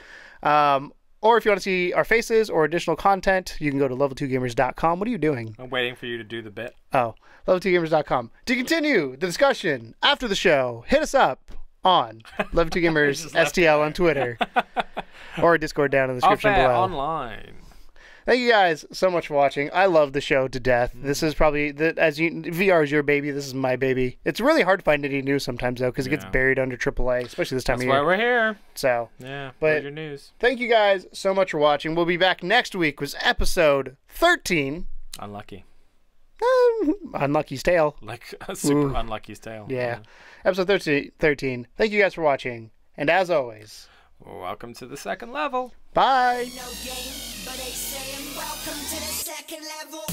Or if you want to see our faces or additional content, you can go to level2gamers.com. What are you doing? I'm waiting for you to do the bit. Oh, level2gamers.com. To continue the discussion after the show, hit us up on level2gamers STL on Twitter or Discord down in the description below. Online. Thank you guys so much for watching. I love the show to death. This is probably VR is your baby. This is my baby. It's really hard to find any news sometimes though because it gets buried under AAA, especially this time of year. That's why we're here. So yeah, but your news. Thank you guys so much for watching. We'll be back next week with episode 13. Unlucky. Unlucky's Tale. Like a super unlucky's tale. Yeah. Episode 13. Thank you guys for watching. And as always, welcome to the second level. Bye. No game, but they saying welcome to the second level.